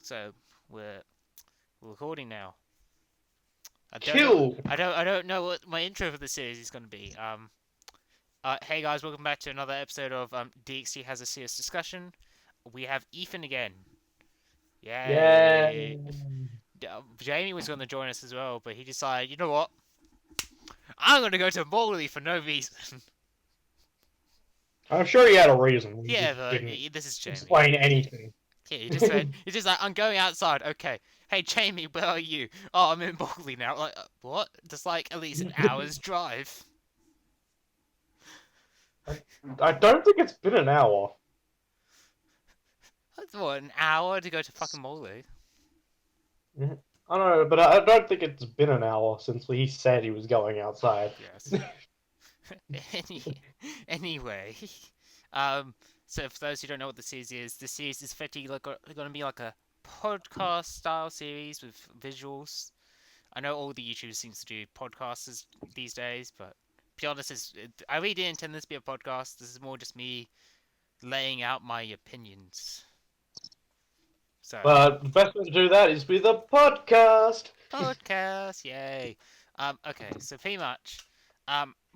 So we're recording now. I don't know. Kill. I don't know what my intro for the series is going to be. Hey guys, welcome back to another episode of DxD has a serious discussion. We have Ethan again. Yeah. Yay! Jamie was going to join us as well, but he decided, you know what? I'm going to go to Morley for no reason. I'm sure he had a reason. He Yeah, just but didn't this is Jamie. explain anything. Yeah, he just said, he's just like, I'm going outside. Okay. Hey, Jamie, where are you? Oh, I'm in Morley now. Like, what? Just like at least an hour's drive. I don't think it's been an hour. That's what, an hour to go to fucking Morley? I don't know, but I don't think it's been an hour since he said he was going outside. Yes. Any, anyway, um, so for those who don't know what the series is, the series is effectively like, going to be like a podcast style series with visuals. I know all the YouTubers seems to do podcasts these days, but to be honest, I really didn't intend this to be a podcast. This is more just me laying out my opinions. So, But the best way to do that is with a podcast. podcast, yay. Okay, so pretty much,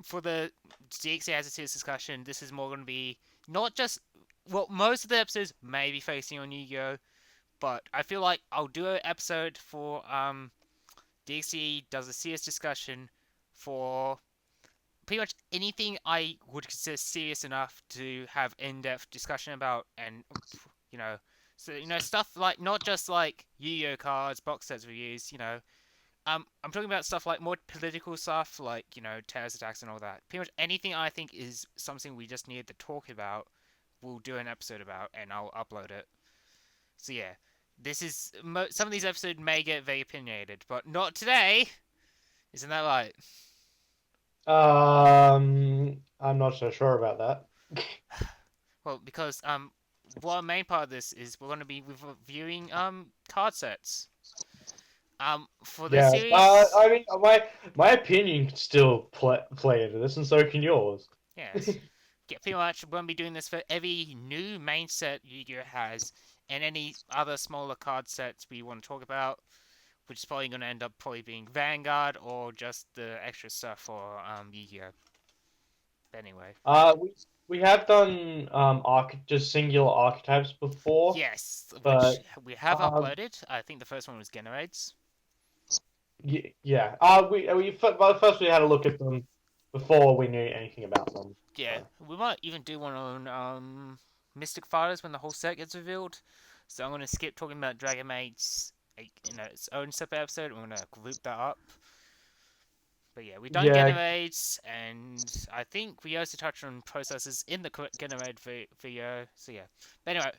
for the DxD as a serious discussion, this is more going to be not just, well, most of the episodes may be focusing on YuGiOh, but I feel like I'll do an episode for, DxD does a serious discussion for pretty much anything I would consider serious enough to have in-depth discussion about, and you know, so stuff like not just like Yu-Gi-Oh cards, box sets reviews. I'm talking about stuff like more political stuff, like terrorist attacks and all that. Pretty much anything I think is something we just need to talk about, we'll do an episode about, and I'll upload it. So yeah, this is some of these episodes may get very opinionated, but not today. Isn't that right? I'm not so sure about that. Well, because one main part of this is we're going to be reviewing card sets. For the Yeah. series, I mean, my opinion can still play into this, and so can yours. yes, get pretty much we're going to be doing this for every new main set Yu-Gi-Oh has, and any other smaller card sets we want to talk about, which is probably going to end up probably being Vanguard or just the extra stuff for Yu-Gi-Oh. But anyway, We have done just singular archetypes before, yes, which but we have um, uploaded. I think the first one was Generaids. yeah. But first we had a look at them before we knew anything about them. Yeah, So we might even do one on Mystic Fighters when the whole set gets revealed. So I'm gonna skip talking about Dragon Maid's its own separate episode. I'm gonna group that up. But yeah, we've done yeah. Generates, and I think we also touched on processes in the Generate video. So yeah. But anyway,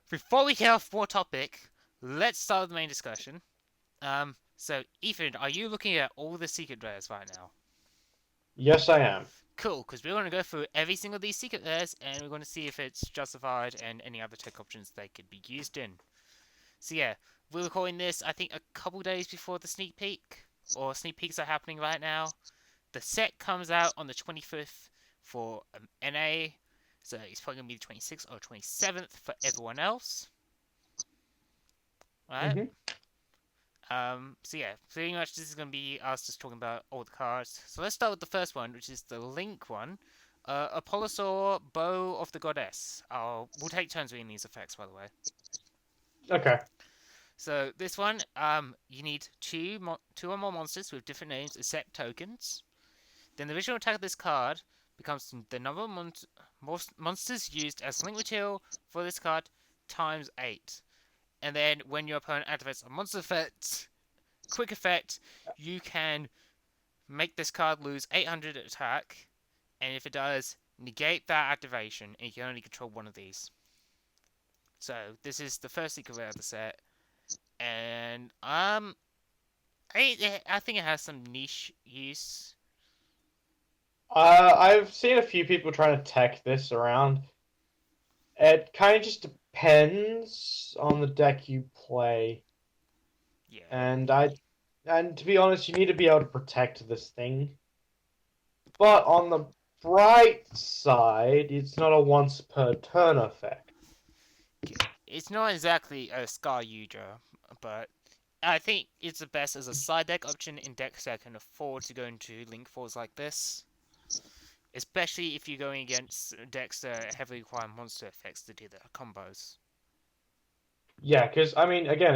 before we get off more topic, let's start with the main discussion. So Ethan, are you looking at all the secret rares right now? Yes, I am. Cool, because we're going to go through every single of these secret layers and we're going to see if it's justified and any other tech options they could be used in. So yeah, we're recording this I think a couple days before the sneak peek, or sneak peeks are happening right now. The set comes out on the 25th for NA, so it's probably going to be the 26th or 27th for everyone else. Right? Hmm. So yeah, pretty much this is going to be us just talking about all the cards. So let's start with the first one, which is the Link one. Apollosaur, Bow of the Goddess. We'll take turns reading these effects, by the way. Okay. So this one, you need two or more monsters with different names as set tokens. Then the original attack of this card becomes the number of monsters used as link material for this card times 8. And then when your opponent activates a monster effect, quick effect, you can make this card lose 800 attack, and if it does, negate that activation, and you can only control one of these. So this is the first secret rare of the set, and I think it has some niche use. I've seen a few people trying to tech this around. It kind of just depends on the deck you play, Yeah, and to be honest, you need to be able to protect this thing. But on the bright side, it's not a once per turn effect. It's not exactly a Scar Yuja, but I think it's the best as a side deck option in decks that can afford to go into link falls like this. Especially if you're going against decks that heavily require monster effects to do their combos. Yeah, because I mean, again,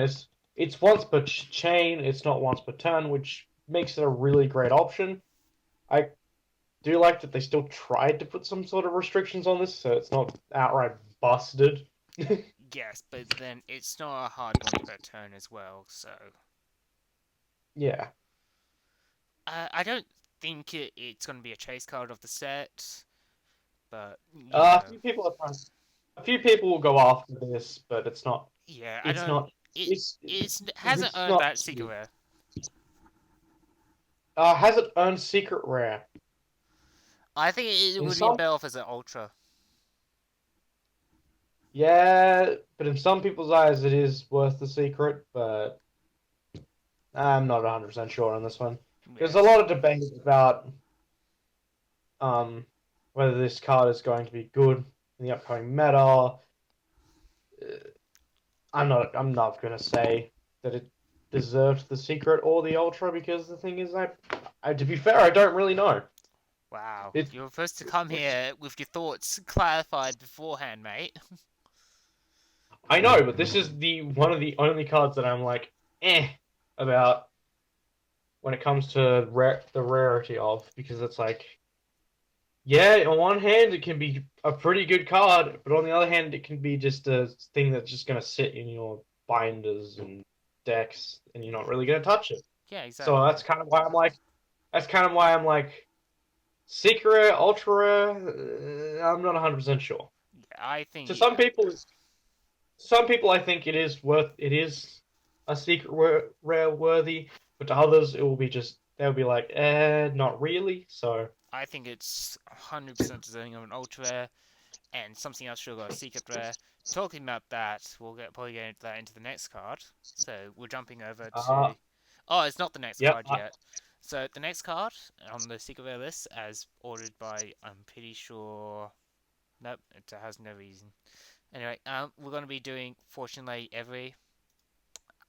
it's once per chain. It's not once per turn, which makes it a really great option. I do like that they still tried to put some sort of restrictions on this, so it's not outright busted. Yes, but then it's not a hard once per turn as well, so Yeah. I don't think it's going to be a chase card of the set, but A few people are trying. A few people will go after this, but it's not. yeah, I It's don't. not. It It's it's hasn't it's earned not. that secret rare. Has it earned secret rare? I think it In would be some, better off as an ultra. yeah, but in some people's eyes, it is worth the secret. But I'm not 100% sure on this one. There's a Yes, lot of debate about um whether this card is going to be good in the upcoming meta. I'm not gonna say that it deserved the secret or the ultra because the thing is, I to be fair, I don't really know. wow, It, you're supposed to come which here with your thoughts clarified beforehand, mate. I know, but this is the one of the only cards that I'm like, about when it comes to the rarity of, because it's like, yeah, on one hand it can be a pretty good card, but on the other hand it can be just a thing that's just gonna sit in your binders and decks, and you're not really gonna touch it. Yeah, So exactly. that's kind of why I'm like, secret, ultra rare. I'm not 100% sure. Yeah, I think To yeah, some people I think it is a secret rare worthy, but to others it will be just they'll be like, not really. So I think it's 100% deserving of an ultra rare, and something else should have got a secret rare. Talking about that, we'll probably get into that into the next card. So we're jumping over uh to. Oh, it's not the next yep. card yet. So the next card on the secret rare list, as ordered by, I'm pretty sure. Nope, it has no reason. Anyway, we're gonna be doing Fortunately Every.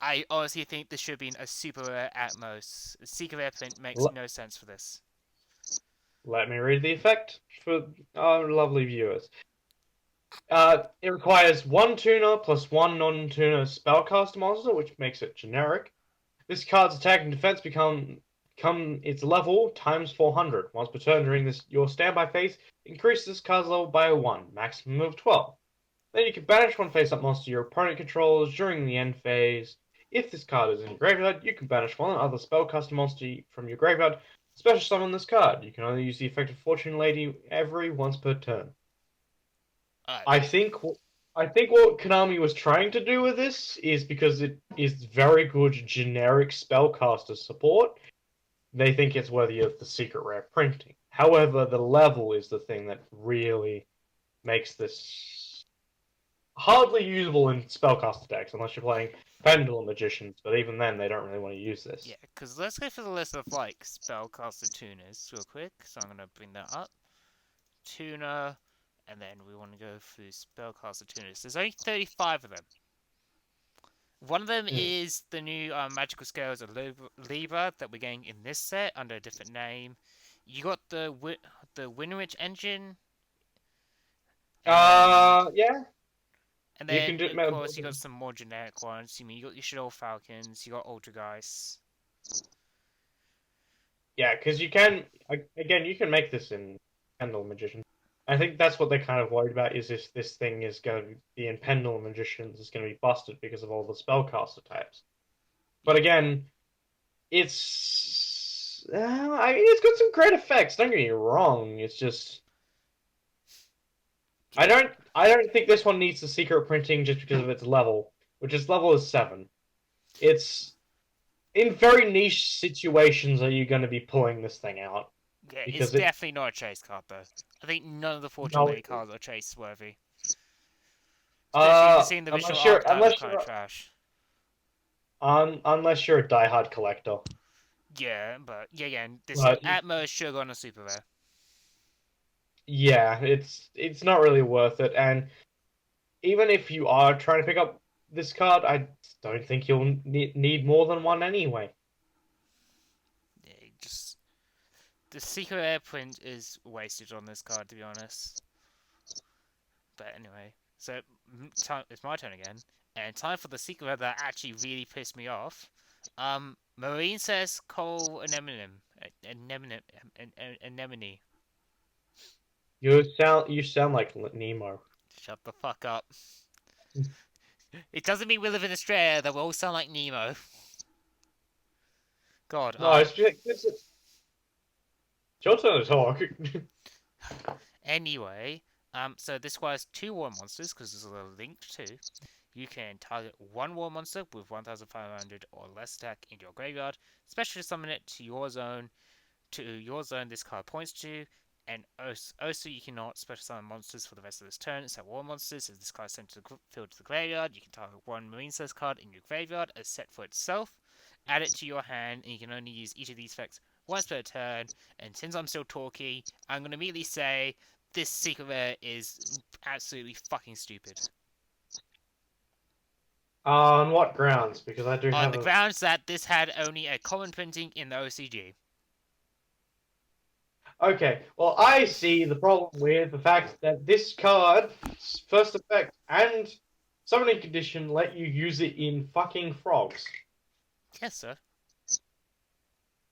I honestly think this should have been a super rare at most. A secret rare print makes L- no sense for this. Let me read the effect for our lovely viewers. It requires one tuner plus one non-tuner spellcaster monster, which makes it generic. This card's attack and defense become its level times 400. Once per turn during this your standby phase, increase this card's level by 1, maximum of 12. Then you can banish one face-up monster your opponent controls during the end phase. If this card is in your graveyard, you can banish one other spellcaster monster from your graveyard. Special summon this card. You can only use the effect of Fortune Lady every once per turn. Alright, I think I think what Konami was trying to do with this is because it is very good generic spellcaster support. They think it's worthy of the secret rare printing. However, the level is the thing that really makes this hardly usable in spellcaster decks unless you're playing Pendulum Magicians. But even then, they don't really want to use yeah, this. because let's go for the list of like spellcaster tuners real quick. So I'm gonna bring that up. Tuner, and then we want to go through spellcaster tuners. There's only 35 of them. One of them Mm. is the new magical scales of Libra that we're getting in this set under a different name. You got the Winrich engine, and Yeah, and you can then do. of course you got some more generic ones. You mean you got your Shadow Falcons, you got Ultrageist. Yeah, because you can again you can make this in Pendulum Magician. I think that's what they're kind of worried about is if this thing is going to be in Pendulum Magicians is going to be busted because of all the spellcaster types. But Yeah, again, I mean it's got some great effects. Don't get me wrong. It's just yeah, I don't think this one needs the secret printing just because of its level, which is level is 7. It's in very niche situations are you going to be pulling this thing out yeah. It's because it definitely not a chase card though. I think none of the Fortune no Lady cards are chase worthy. Especially considering the visual unless you're archetype is kind of trash. unless you're a diehard collector. Yeah, but yeah, again, this But at most should on a super rare. yeah, it's not really worth it. And even if you are trying to pick up this card, I don't think you'll need more than one anyway. Yeah, just the secret air print is wasted on this card, to be honest. But anyway, so it's my turn again, and time for the secret rare that actually really pissed me off. Marine says coal anemone, anemone. You sound like Nemo. Shut the fuck up. It doesn't mean we live in Australia that we all sound like Nemo. God, No, it's your turn to talk. Anyway, so this requires two war monsters because there's a linked too. You can target one war monster with 1,500 or less attack in your graveyard, specially summon it to your zone this card points to, and also you cannot special summon monsters for the rest of this turn except war monsters. As this card is sent to the field to the graveyard, you can target one Marine Cells card in your graveyard as set for itself, add it to your hand, and you can only use each of these effects once per turn. And since I'm still talky, I'm going to immediately say this secret rare is absolutely fucking stupid. On what grounds? Because I do On have the a. grounds that this had only a common printing in the OCG. Okay, well, I see the problem with the fact that this card's first effect and summoning condition let you use it in fucking frogs. Yes, sir.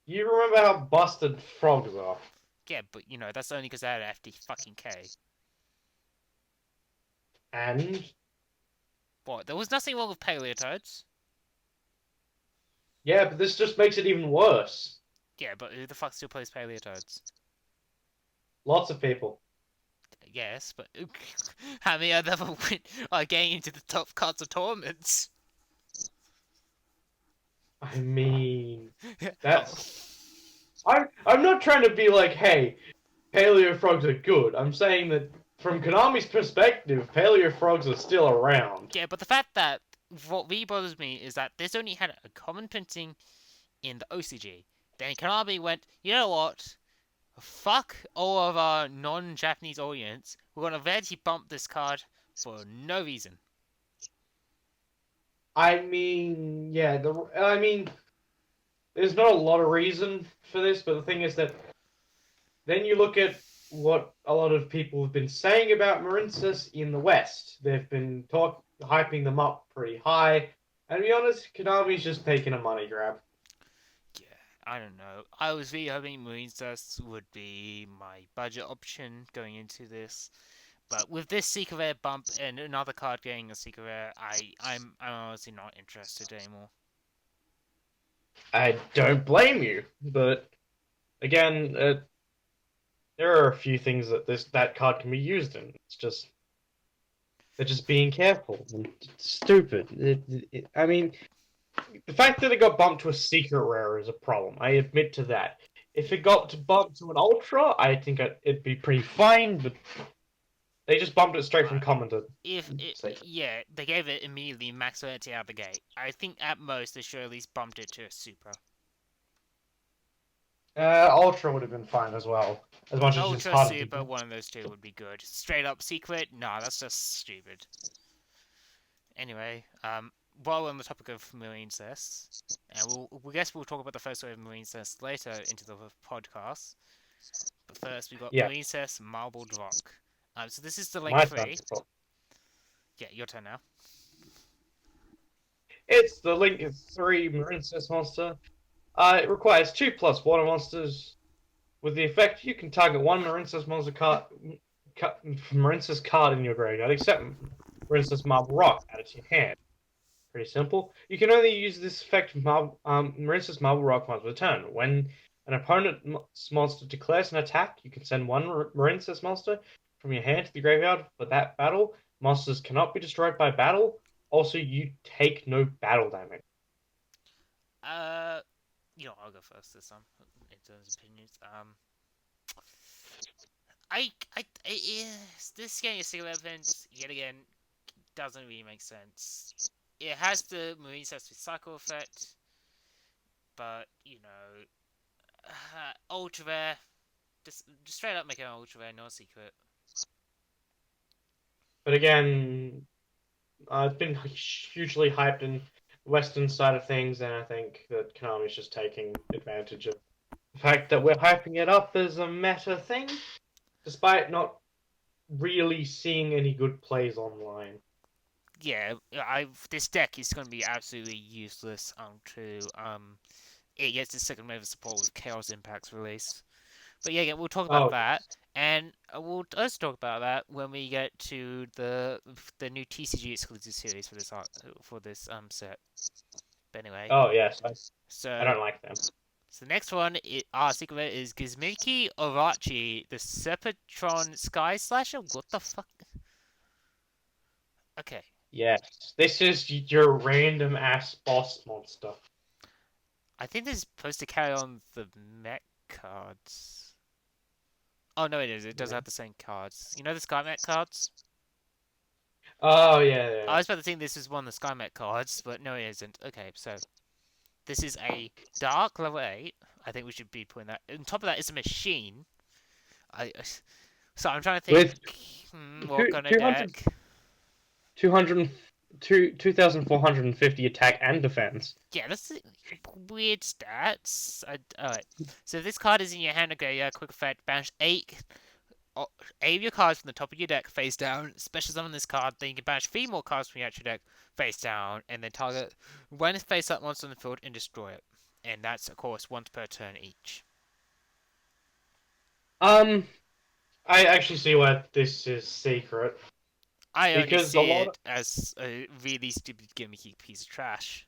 You remember how busted frogs are? Yeah, but that's only because I had an FD fucking K. And What? There was nothing wrong with Paleotoads. yeah, but this just makes it even worse. Yeah, but who the fuck still plays Paleotoads? Lots of people. Yes, but how many other are getting into the top cards of tournaments? I mean, Oh, that's. I'm not trying to be like, hey, paleo frogs are good. I'm saying that from Konami's perspective, paleo frogs are still around. yeah, but the fact that what really bothers me is that this only had a common printing in the OCG. Then Konami went, you know what? Fuck all of our non-Japanese audience. We're gonna rarely bump this card for no reason. I mean, yeah, I mean, there's not a lot of reason for this, but the thing is that then you look at what a lot of people have been saying about Marincus in the West. They've been hyping them up pretty high, and to be honest, Konami's just taking a money grab. Yeah, I don't know. I was really hoping Marine Dust would be my budget option going into this. But with this Secret Rare bump and another card getting a Secret Rare, I'm honestly not interested anymore. I don't blame you, but again, there are a few things that that card can be used in. It's just they're just being careful and stupid. I mean, the fact that it got bumped to a secret rare is a problem. I admit to that. If it got bumped to an ultra, I think it'd be pretty fine. But they just bumped it straight from Right. common to If it, safe. yeah, they gave it immediately max rarity out of the gate. I think at most they should at least bumped it to a super. Ultra would have been fine as well, as much as it's Ultra, harder to super, get. one of those two would be good. Straight up secret? Nah, that's just stupid. Anyway, while we're on the topic of marine cests, and we guess we'll talk about the first wave of marine cests later into the podcast. But first, we've got Yeah, marine cest marbled rock. So this is the link my turn. 3. Yeah, your turn now. It's the Link 3 Marincess monster. It requires 2+ water monsters. With the effect, you can target one Marincess monster Marincess card in your graveyard, except Marincess Marble Rock added to your hand. Pretty simple. You can only use this effect Marincess Marble Rock once per turn. When an opponent's monster declares an attack, you can send one Marincess monster from your hand to the graveyard for that battle. Monsters cannot be destroyed by battle. Also, you take no battle damage. Uh, I'll go first this time in terms of opinions. This getting a single event yet again doesn't really make sense. It has the marine cest recycle effect, but ultra rare. Just straight up make it an ultra rare, no secret. But again, It's been hugely hyped in the Western side of things, and I think that Konami's just taking advantage of the fact that we're hyping it up as a meta thing, despite not really seeing any good plays online. Yeah, I this deck is going to be absolutely useless until it gets the second wave of support with Chaos Impact's release. But yeah, we'll talk about Oh, that, and we'll also talk about that when we get to the new TCG exclusive series for this set. But anyway, oh yes, I so don't like them. so the next one, our secret is Gizmiki Orachi, the Serpentron Sky Slasher. What the fuck? Okay, Yes, this is your random ass boss monster. I think this is supposed to carry on the mech cards. Oh no, it is. It does Yeah. have the same cards. You know the Sky Mech cards? Oh yeah, yeah. I was about to think this is one of the Sky Mech cards, but no, it isn't. Okay, so this is a Dark level 8. I think we should be putting that. On top of that is a machine. I so I'm trying to think. With What kind of 200, deck? 2,450 attack and defense. Yeah, that's weird stats. Alright. So if this card is in your hand, okay, yeah, quick effect, banish 8 of your cards from the top of your deck face down, special summon this card, then you can banish 3 more cards from your actual deck face down, and then target when it's face up monster on the field and destroy it. And that's, of course, once per turn each. Um, I actually see why this is secret I only because a see lot it as a really stupid gimmicky piece of trash.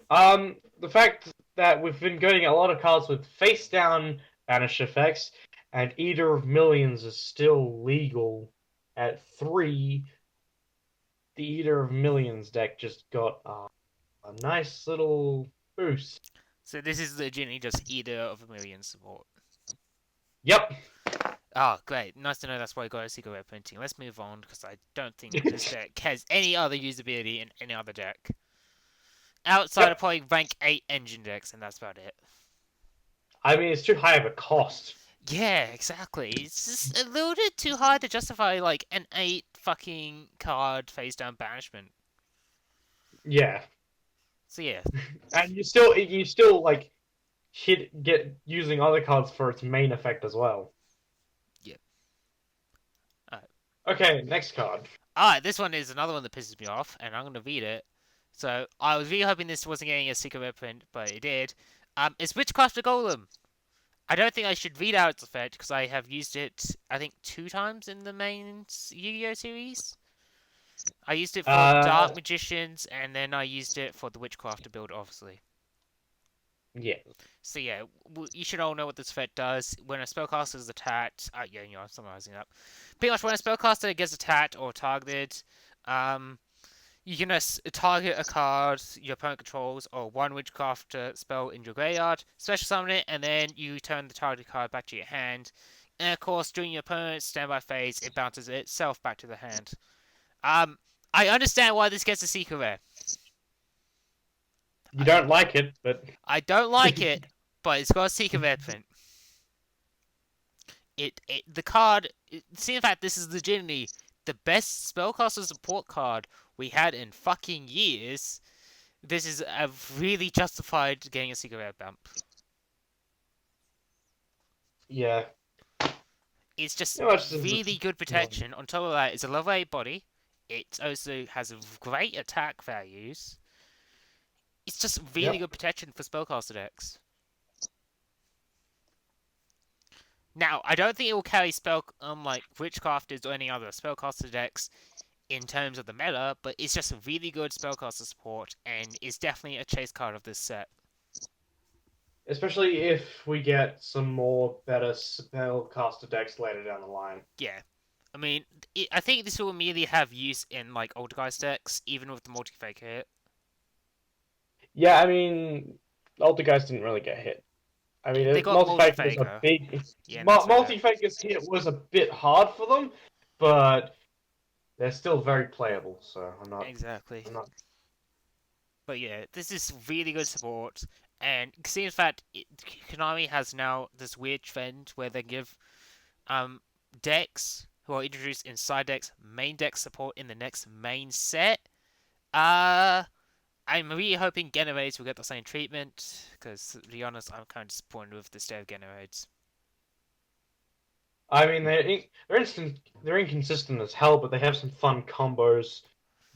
the fact that we've been getting a lot of cards with face down banish effects, and Eater of Millions is still legal at 3. The Eater of Millions deck just got a nice little boost. So this is legitimately just Eater of a Million support. Yep. Oh, great. Nice to know that's why I got a secret red printing. Let's move on, because I don't think this deck has any other usability in any other deck. Outside of Yep. probably rank 8 engine decks, and that's about it. I mean, it's too high of a cost. Yeah, exactly. It's just a little bit too hard to justify, like, an 8 fucking card face down banishment. Yeah. So yeah. And you still like get using other cards for its main effect as well. Yeah. Alright. Okay, next card. Alright, this one is another one that pisses me off, and I'm gonna read it. So, I was really hoping this wasn't getting a secret red print, but it did. It's Witchcraft the Golem. I don't think I should read out its effect because I have used it, I think, 2 times in the main Yu-Gi-Oh series. I used it for Uh, Dark Magicians, and then I used it for the Witchcrafter build, obviously. yeah. So yeah, you should all know what this effect does. When a spellcaster is attacked, yeah, you know, I'm summarizing up. Pretty much when a spellcaster gets attacked or targeted, um, you can target a card your opponent controls or one Witchcrafter spell in your graveyard, special summon it, and then you turn the targeted card back to your hand. And of course, during your opponent's standby phase, it bounces itself back to the hand. Um, I understand why this gets a secret rare. You don't like it, but I don't like it, but it's got a secret rare print. The card. See, in fact, this is legitimately the best spellcaster support card we had in fucking years. This is a really justified getting a secret rare bump. yeah. It's just No, it's just, really good protection. On top of that, it's a level 8 body. It also has great attack values. It's just really yep. good protection for spellcaster decks. Now, I don't think it will carry like Witchcrafters or any other spellcaster decks in terms of the meta, but it's just a really good spellcaster support and is definitely a chase card of this set. Especially if we get some more better spellcaster decks later down the line. Yeah. I mean, I think this will immediately have use in like Altergeist decks, even with the multi-fake hit. Yeah, I mean, Altergeist didn't really get hit. I mean, They got multi-fake was a multi-faker. big. Yeah, and that's about it. Multi-faker's hit was a bit hard for them, but they're still very playable. So I'm not. Exactly. I'm not. But yeah, this is really good support. And see, in fact, Konami has now this weird trend where they give decks who will introduce inside decks main deck support in the next main set. Uh, I'm really hoping Generaids will get the same treatment, because to be honest, I'm kind of disappointed with the state of Generaids. I mean, they're inconsistent as hell, but they have some fun combos.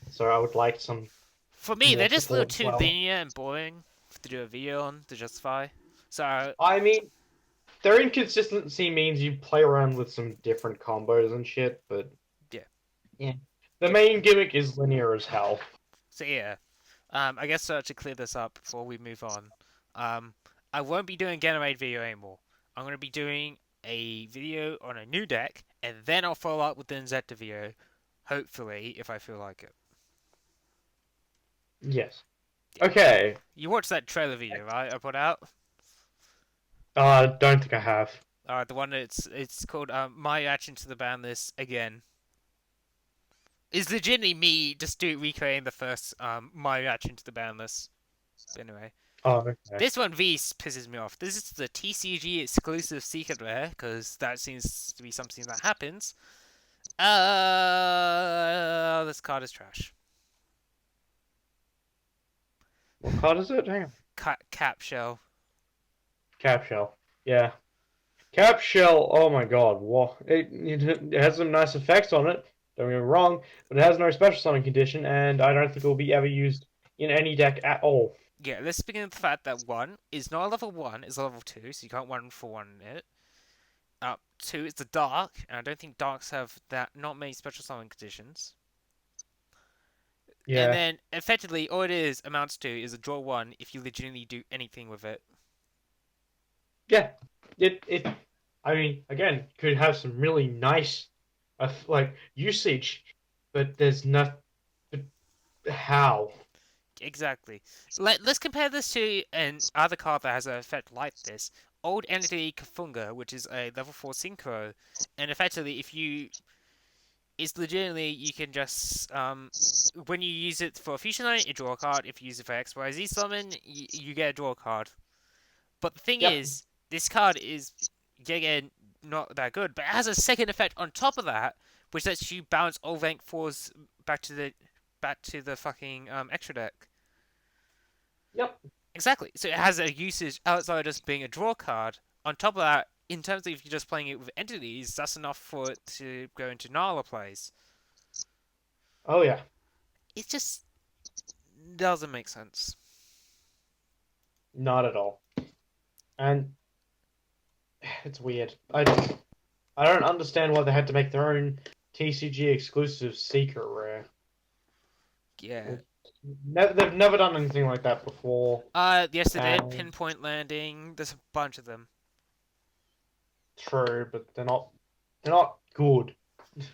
So I would like some For me, more they're just a little support as too well. linear and boring to do a video on to justify. So, I mean, their inconsistency means you play around with some different combos and shit, but yeah. yeah, the main gimmick is linear as hell. So, yeah. I guess to clear this up before we move on, um, I won't be doing Generaid video anymore. I'm going to be doing a video on a new deck, and then I'll follow up with the Inzeta video, hopefully, if I feel like it. Yes. Yeah. Okay. You watched that trailer video, right? I put out. Don't think I have. The one it's called My Reaction to the Ban List again. It's legitimately me just recreating the first My Reaction to the Ban List. But anyway. Oh, okay. This one pisses me off. This is the TCG exclusive secret rare, because that seems to be something that happens. This card is trash. What card is it? Hang on. Cap shell. Cap Shell. Yeah. Cap Shell, oh my god. What? It has some nice effects on it, don't get me wrong, but it has no special summon condition, and I don't think it will be ever used in any deck at all. Yeah, let's begin with the fact that 1 is not a level 1, it's a level 2, so you can't 1 for 1 in it. 2, it's a dark, and I don't think darks have not many special summon conditions. And Yeah. then, effectively, all it amounts to is a draw 1 if you legitimately do anything with it. Yeah. I mean, again, could have some really nice, like, usage, but there's not. But how? Exactly. Let's compare this to an other card that has an effect like this. Old Entity Kafunga, which is a level 4 synchro, and effectively, it's legitimately, you can just, when you use it for a fusion night, you draw a card. If you use it for XYZ summon, you get a draw card. But the thing Yep. is, this card is, again, not that good, but it has a second effect on top of that, which lets you bounce all rank 4s back to the fucking extra deck. Yep. Exactly. So it has a usage outside of just being a draw card. On top of that, in terms of if you're just playing it with entities, that's enough for it to go into Nala plays. Oh yeah. It just doesn't make sense. Not at all. And it's weird. I don't understand why they had to make their own TCG exclusive secret rare. Yeah. They've never done anything like that before. Yes, they did. And Pinpoint Landing. There's a bunch of them. true, but they're not good.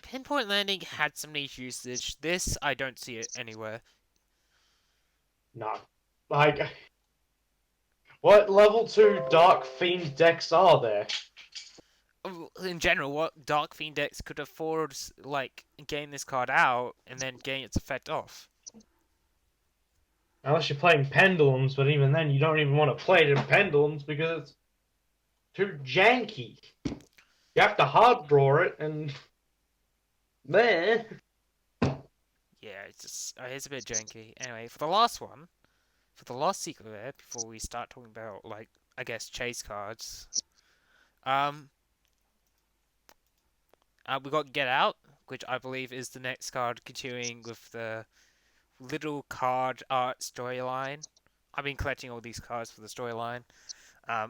Pinpoint Landing had some niche usage. This, I don't see it anywhere. No. Like, what level 2 Dark Fiend decks are there? In general, what Dark Fiend decks could afford, like, gain this card out and then gain its effect off? Unless you're playing Pendulums, but even then you don't even want to play the Pendulums because it's too janky. You have to hard draw it, and there. Yeah, it's a bit janky. Anyway, for the last one, for the last secret rare, before we start talking about, like, I guess, chase cards, um, we got Get Out, which I believe is the next card continuing with the little card art storyline. I've been collecting all these cards for the storyline.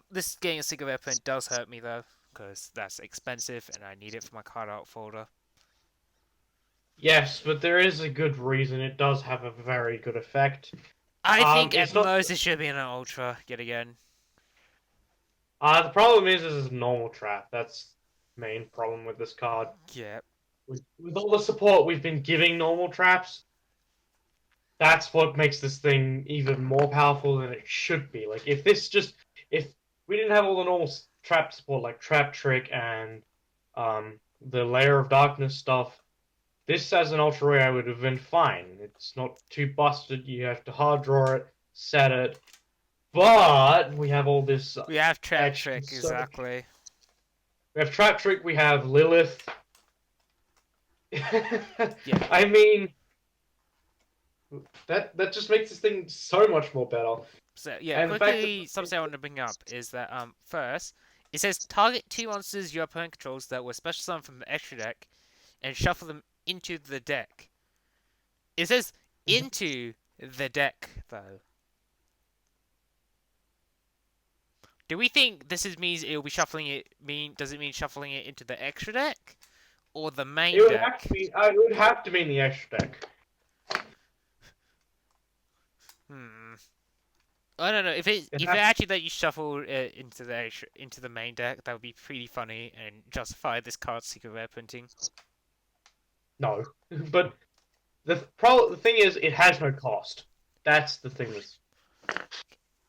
This getting a secret rare print does hurt me though, because that's expensive and I need it for my card art folder. Yes, but there is a good reason. It does have a very good effect. I think at It's not. most it should be an ultra yet again. The problem is it's a normal trap. That's the main problem with this card. Yeah. With all the support we've been giving normal traps, that's what makes this thing even more powerful than it should be. Like if we didn't have all the normal trap support like Trap Trick and the Layer of Darkness stuff, this as an ultra rare would have been fine. It's not too busted. You have to hard draw it, set it, but we have all this We have Trap extra Trick, stuff. exactly. We have Trap Trick. We have Lilith. Yeah. I mean, that just makes this thing so much more better. So yeah, And the fact that quickly, something I want to bring up is that first it says target two monsters your opponent controls that were special summoned from the extra deck, and shuffle them into the deck. It says into the deck though. Do we think means it'll be shuffling it? Does it mean shuffling it into the extra deck or the it main would have deck? to be, it would have to be in the extra deck. Hmm. I don't know It if it has actually let you shuffle into the main deck, that would be pretty funny and justify this card's secret rare printing. no, but the thing is, it has no cost. That's the thing. That's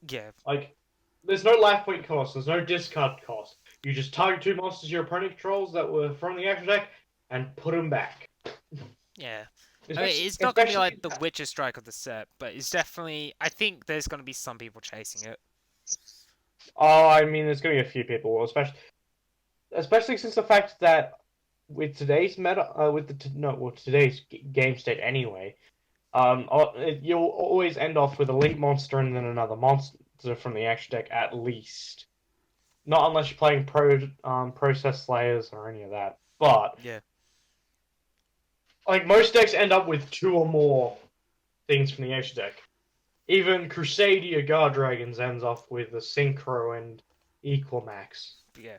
Yeah, like, there's no life point cost. There's no discard cost. You just target two monsters your opponent controls that were from the extra deck and put them back. yeah. I mean, Especially, it's not gonna be like especially. the Witcher Strike of the set, but it's definitely. I think there's gonna be some people chasing it. Oh, I mean, there's going to be a few people, especially since the fact that with today's meta, with no, well, today's game state anyway, you'll always end off with a link monster and then another monster from the extra deck at least. Not unless you're playing process slayers or any of that. But Yeah, like most decks end up with two or more things from the extra deck. Even Crusadia Guard Dragons ends off with a Synchro and Equamax. yeah.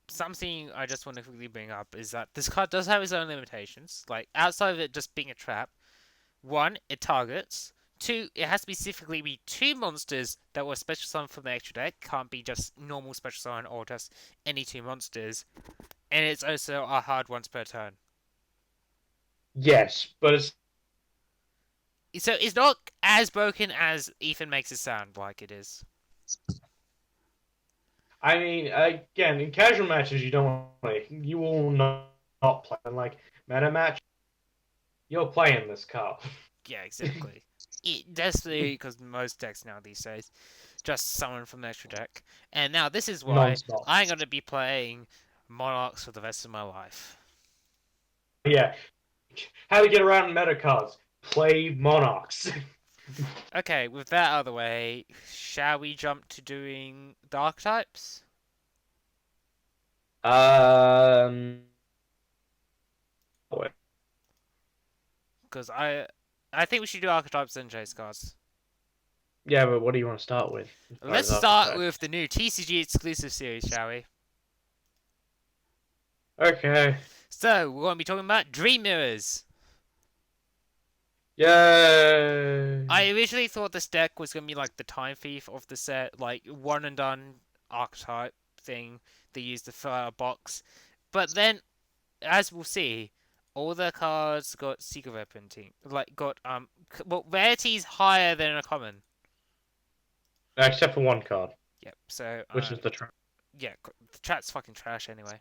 Something I just want to quickly bring up is that this card does have its own limitations. Like outside of it just being a trap, one, it targets. Two, it has to specifically be two monsters that were special summoned from the extra deck. Can't be just normal special summon or just any two monsters. And it's also a hard once per turn. Yes, but it's. So it's not as broken as Ethan makes it sound like it is. I mean, again, in casual matches, you will not play. Like meta match, you're playing this card Yeah, exactly. That's because most decks now these days just summon from the extra deck. And now this is why non-stop. I'm going to be playing Monarchs for the rest of my life. Yeah, how to get around meta cards? Play Monarchs. Okay, with that out of the way, shall we jump to doing the archetypes? um, Because I think we should do archetypes and chase cards. yeah, but what do you want to start with as far Let's as start archetypes? with the new TCG exclusive series, shall we? Okay. So, we're going to be talking about Dream Mirrors. Yay! I originally thought this deck was going to be like the Time Thief of the set, like one and done archetype thing they use to fill out a box. But then, as we'll see, all the cards got secret rare printing. Like, got, well, rarities higher than a common. Except for one card, Yep, so, which is the trap. yeah, the chat's fucking trash anyway.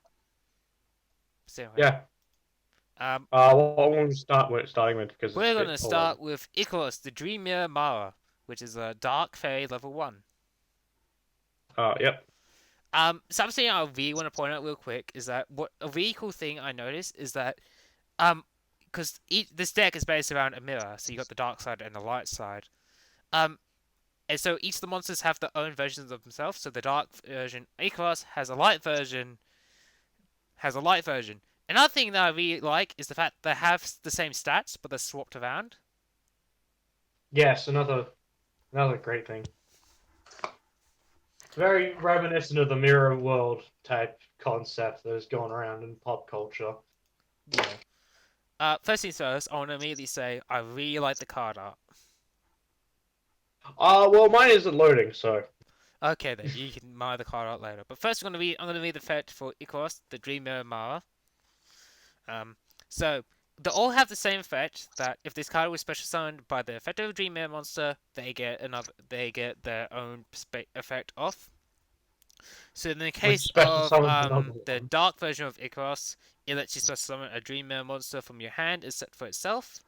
So, anyway, Yeah. um, What one we starting with because we're it's going to all over. start with Icarus, the Dream Mirror Mara, which is a Dark Fairy level 1. Yep. Something I really want to point out real quick is that what a really cool thing I noticed is that because this deck is based around a mirror, so you got the dark side and the light side. Um, and so each of the monsters have their own versions of themselves. So the dark version, Icarus has a light version, has a light version. Another thing that I really like is the fact they have the same stats, but they're swapped around. Yes, another great thing. Very reminiscent of the mirror world type concept that has gone around in pop culture. Yeah. First things first, I want to immediately say I really like the card art. Well, mine isn't loading, so Okay, then you can admire the card art later. But first, I'm gonna read the effect for Icarus, the Dream Mirror Mara. Um, so they all have the same effect. That if this card was special summoned by the effect of a Dream Mirror monster, they get their own effect off. So in the which case special of summons another the one. dark version of Icarus, it lets you special summon a Dream Mirror monster from your hand is set for itself.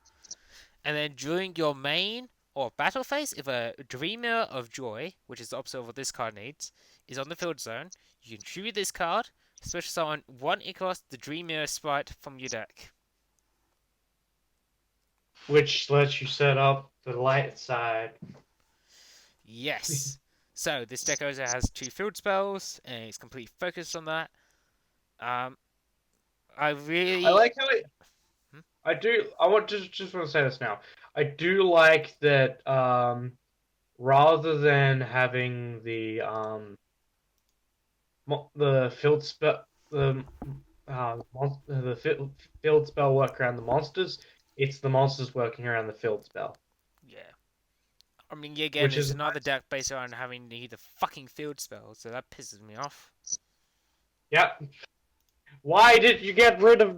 And then during your main or battle phase, if a Dreamer of Joy, which is the opposite of what this card needs, is on the field zone, you can tribute this card, special summon one Icarus, the Dreamer sprite, from your deck. which lets you set up the light side. Yes. So this deck also has 2 field spells, and it's completely focused on that. Um, I I really. like how it. Hmm? I do. I want to just want to say this now. I do like that. Rather than having the field spell field spell work around the monsters, it's the monsters working around the field spell, Yeah. I mean, yeah, again, which it's is another nice. deck based around having the fucking field spells, so that pisses me off. Yep. Why did you get rid of?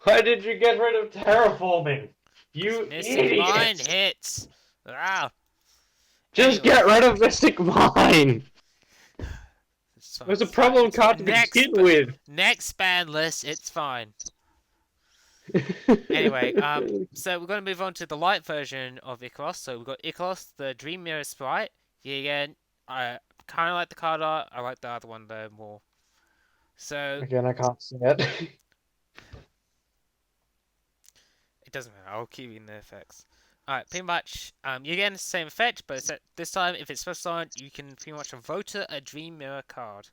Why did you get rid of terraforming? Because You missing mine idiot! hits. Ah. Just Anyway, get rid of Mystic Mine. it's It fine. was a problem It's card to begin with. next ban list. It's fine. Anyway, so we're going to move on to the light version of Icarus. So we've got Icarus, the Dream Mirror Sprite. Yeah, again, I kind of like the card art. I like the other one though more. So Again, I can't see it. it doesn't matter. I'll keep in the effects. Alright, pretty much. You get the same effect, but this time, if it's specified, you can pretty much vote a Dream Mirror card.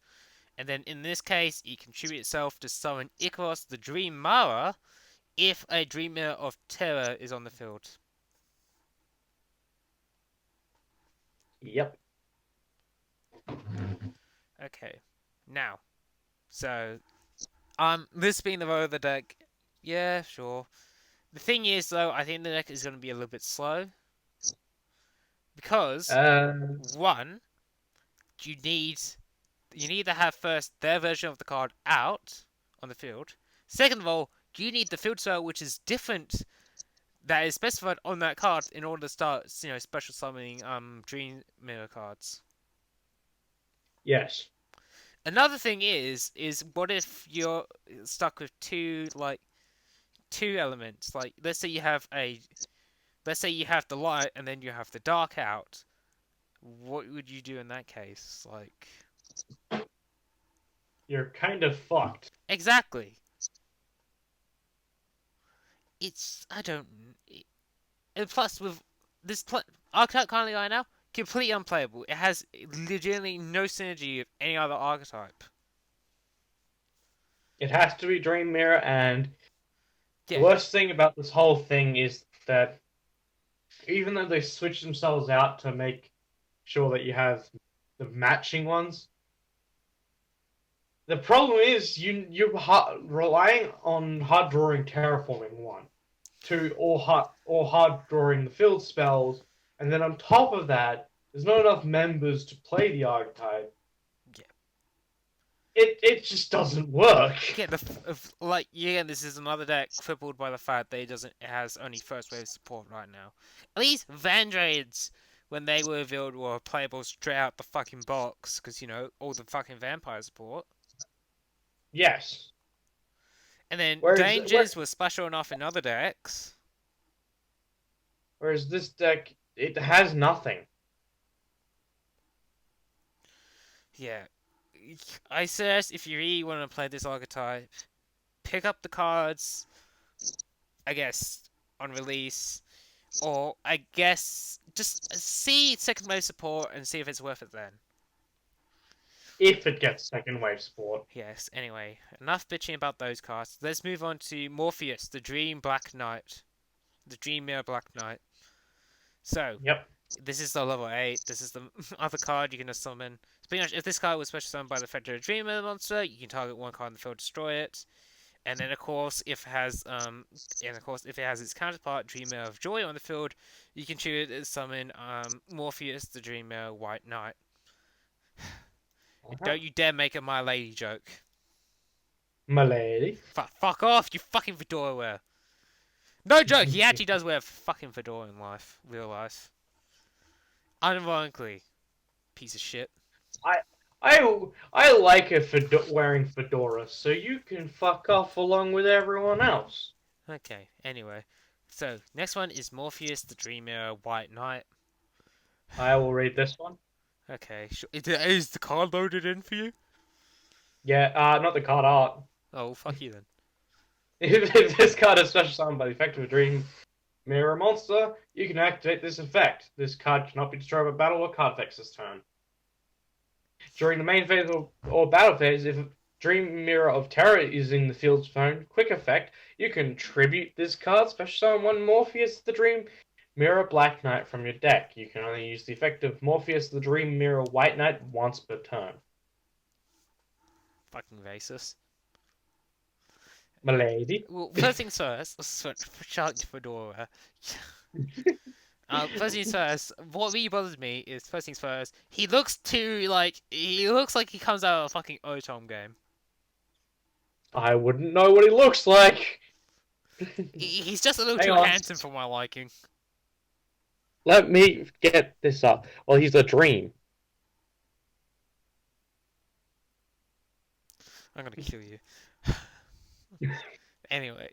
And then in this case, it contributes itself to summon Icarus, the Dream Mirror, if a Dream Mirror of Terror is on the field. Yep. Okay. Now, so this being the row of the deck, yeah, sure. The thing is, though, I think the deck is going to be a little bit slow because Uh, one, you need to have first their version of the card out on the field. Second of all, you need the field spell which is different that is specified on that card in order to start, special summoning Dream Mirror cards. yes. Another thing is what if you're stuck with two elements? Like let's say you have the light and then you have the dark out. What would you do in that case? Like You're kind of fucked. exactly. It's I don't. And plus with this archetype currently right now, completely unplayable. It has legitimately no synergy with any other archetype. It has to be Dream Mirror, and the Yeah, worst thing about this whole thing is that even though they switch themselves out to make sure that you have the matching ones, the problem is you're relying on hard drawing terraforming one, two or hard drawing the field spells, and then on top of that, there's not enough members to play the archetype. yeah. It just doesn't work. Yeah, like yeah, this is another deck crippled by the fact that it has only first wave support right now. At least Vandrades, when they were revealed, were playable straight out the fucking box because all the fucking vampire support. Yes. And then Whereas Dangers was special enough in other decks. whereas this deck it has nothing. Yeah, I suggest if you really want to play this archetype, pick up the cards, I guess, on release, or I guess just see second wave support and see if it's worth it then. If it gets second wave support. Yes, anyway, enough bitching about those cards. Let's move on to Morpheus, the Dream Black Knight. The Dream Mirror Black Knight. So, Yep. this is the level 8. This is the other card you can summon. So pretty much, if this card was special summoned by the Federal Dreamer monster, you can target one card in the field, destroy it. And then, of course, if it has its counterpart, Dreamer of Joy, on the field, you can choose to summon Morpheus, the Dreamer White Knight. And don't you dare make a My Lady joke. My lady. Fuck off, you fucking fedora wear. No joke, he actually does wear a fucking fedora in real life. Unironically, piece of shit. I I like wearing fedora, so you can fuck off along with everyone else. Okay, anyway. So, next one is Morpheus, the Dream Mirror White Knight. I will read this one. Okay, is the card loaded in for you? Yeah, not the card art. Oh, fuck you then. If this card is special summoned by the effect of a Dream Mirror monster, you can activate this effect. This card cannot be destroyed by battle or card effects this turn. During the main phase or battle phase, if Dream Mirror of Terror is in the field's phone quick effect, you can tribute this card, special summon one Morpheus the Dream Mirror Black Knight from your deck. You can only use the effect of Morpheus the Dream Mirror White Knight once per turn. Fucking racist. Milady. Well, first things first, Charlie Fedora. First things first, what really bothers me is, first things first, he looks like he comes out of a fucking OTOM game. I wouldn't know what he looks like. He's just a little Hang too on. handsome for my liking. Let me get this up. Well, he's a dream. I'm gonna kill you. Anyway,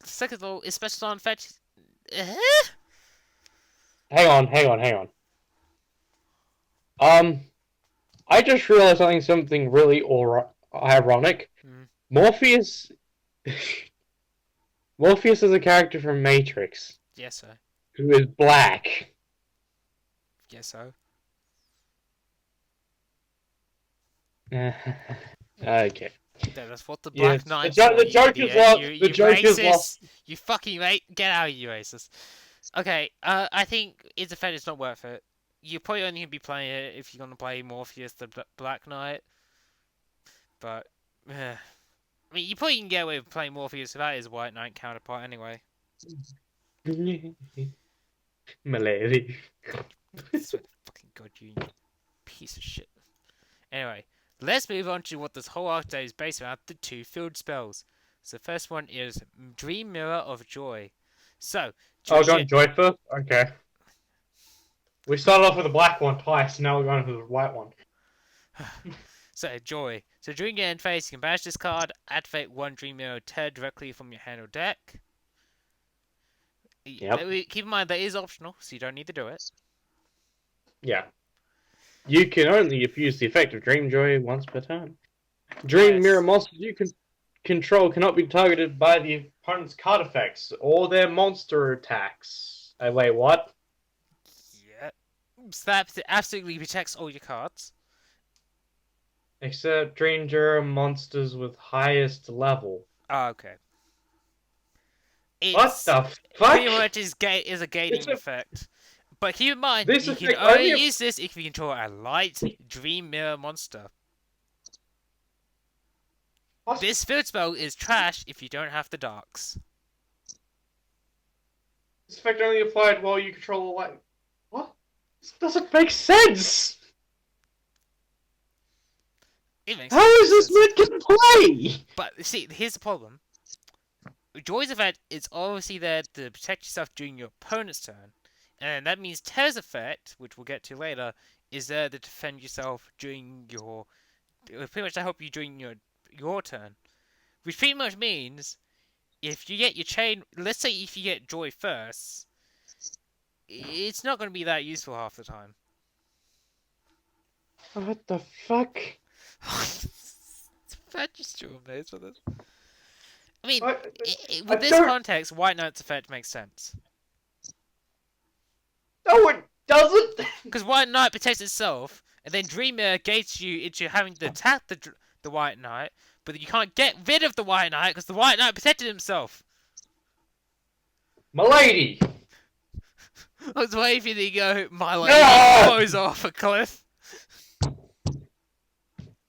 second of all, is special on fetch. Hang on. I just realized something really ironic. Mm. Morpheus Morpheus is a character from Matrix Yes, sir. who is black. Yes, so. Okay. That's what the Yeah, Black Knight. the joke is lost. The joke is racist. lost. You fucking get out, you racist. Okay, I think its effect is not worth it. You're probably only gonna be playing it if you're gonna play Morpheus the Black Knight. But, I mean, you probably can get away with playing Morpheus without his White Knight counterpart anyway. Milady. Swear to fucking God, you piece of shit. Anyway, let's move on to what this whole archetype is based around, the two field spells. So the first one is Dream Mirror of Joy. So, Oh, going Joy first? Okay. We started off with a black one twice, now we're going with a white one. So, Joy. So during your end phase, you can banish this card, activate one Dream Mirror Tear directly from your hand or deck. Yep. Keep in mind that is optional, so you don't need to do it. Yeah. You can only use the effect of Dream Joy once per turn. Dream Mirror monsters you can control cannot be targeted by the opponent's card effects or their monster attacks. Wait, what? Yeah. So that absolutely protects all your cards. Except Dream Mirror monsters with highest level. Oh, okay. What the fuck? Pretty much is a gating effect. But keep in mind, This you can effect only only- use this if you control a light Dream Mirror monster. What? This field spell is trash if you don't have the darks. This effect only applied while you control a light. What? This doesn't make sense! It makes How is this meant to play? But see, here's the problem. Joy's effect is obviously there to protect yourself during your opponent's turn, and that means Terra's effect, which we'll get to later, is there to defend yourself during your, pretty much to help you during your turn, which pretty much means if you get your chain, let's say if you get Joy first, it's not going to be that useful half the time. What the fuck? I'm just too amazed with this. I mean, I with this don't- context, White Knight's effect makes sense. No, it doesn't! Because White Knight protects itself, and then Dream Mirror gates you into having to attack the White Knight, but you can't get rid of the White Knight because the White Knight protected himself. Milady! I was waiting for you to go, my lady No! goes off a cliff.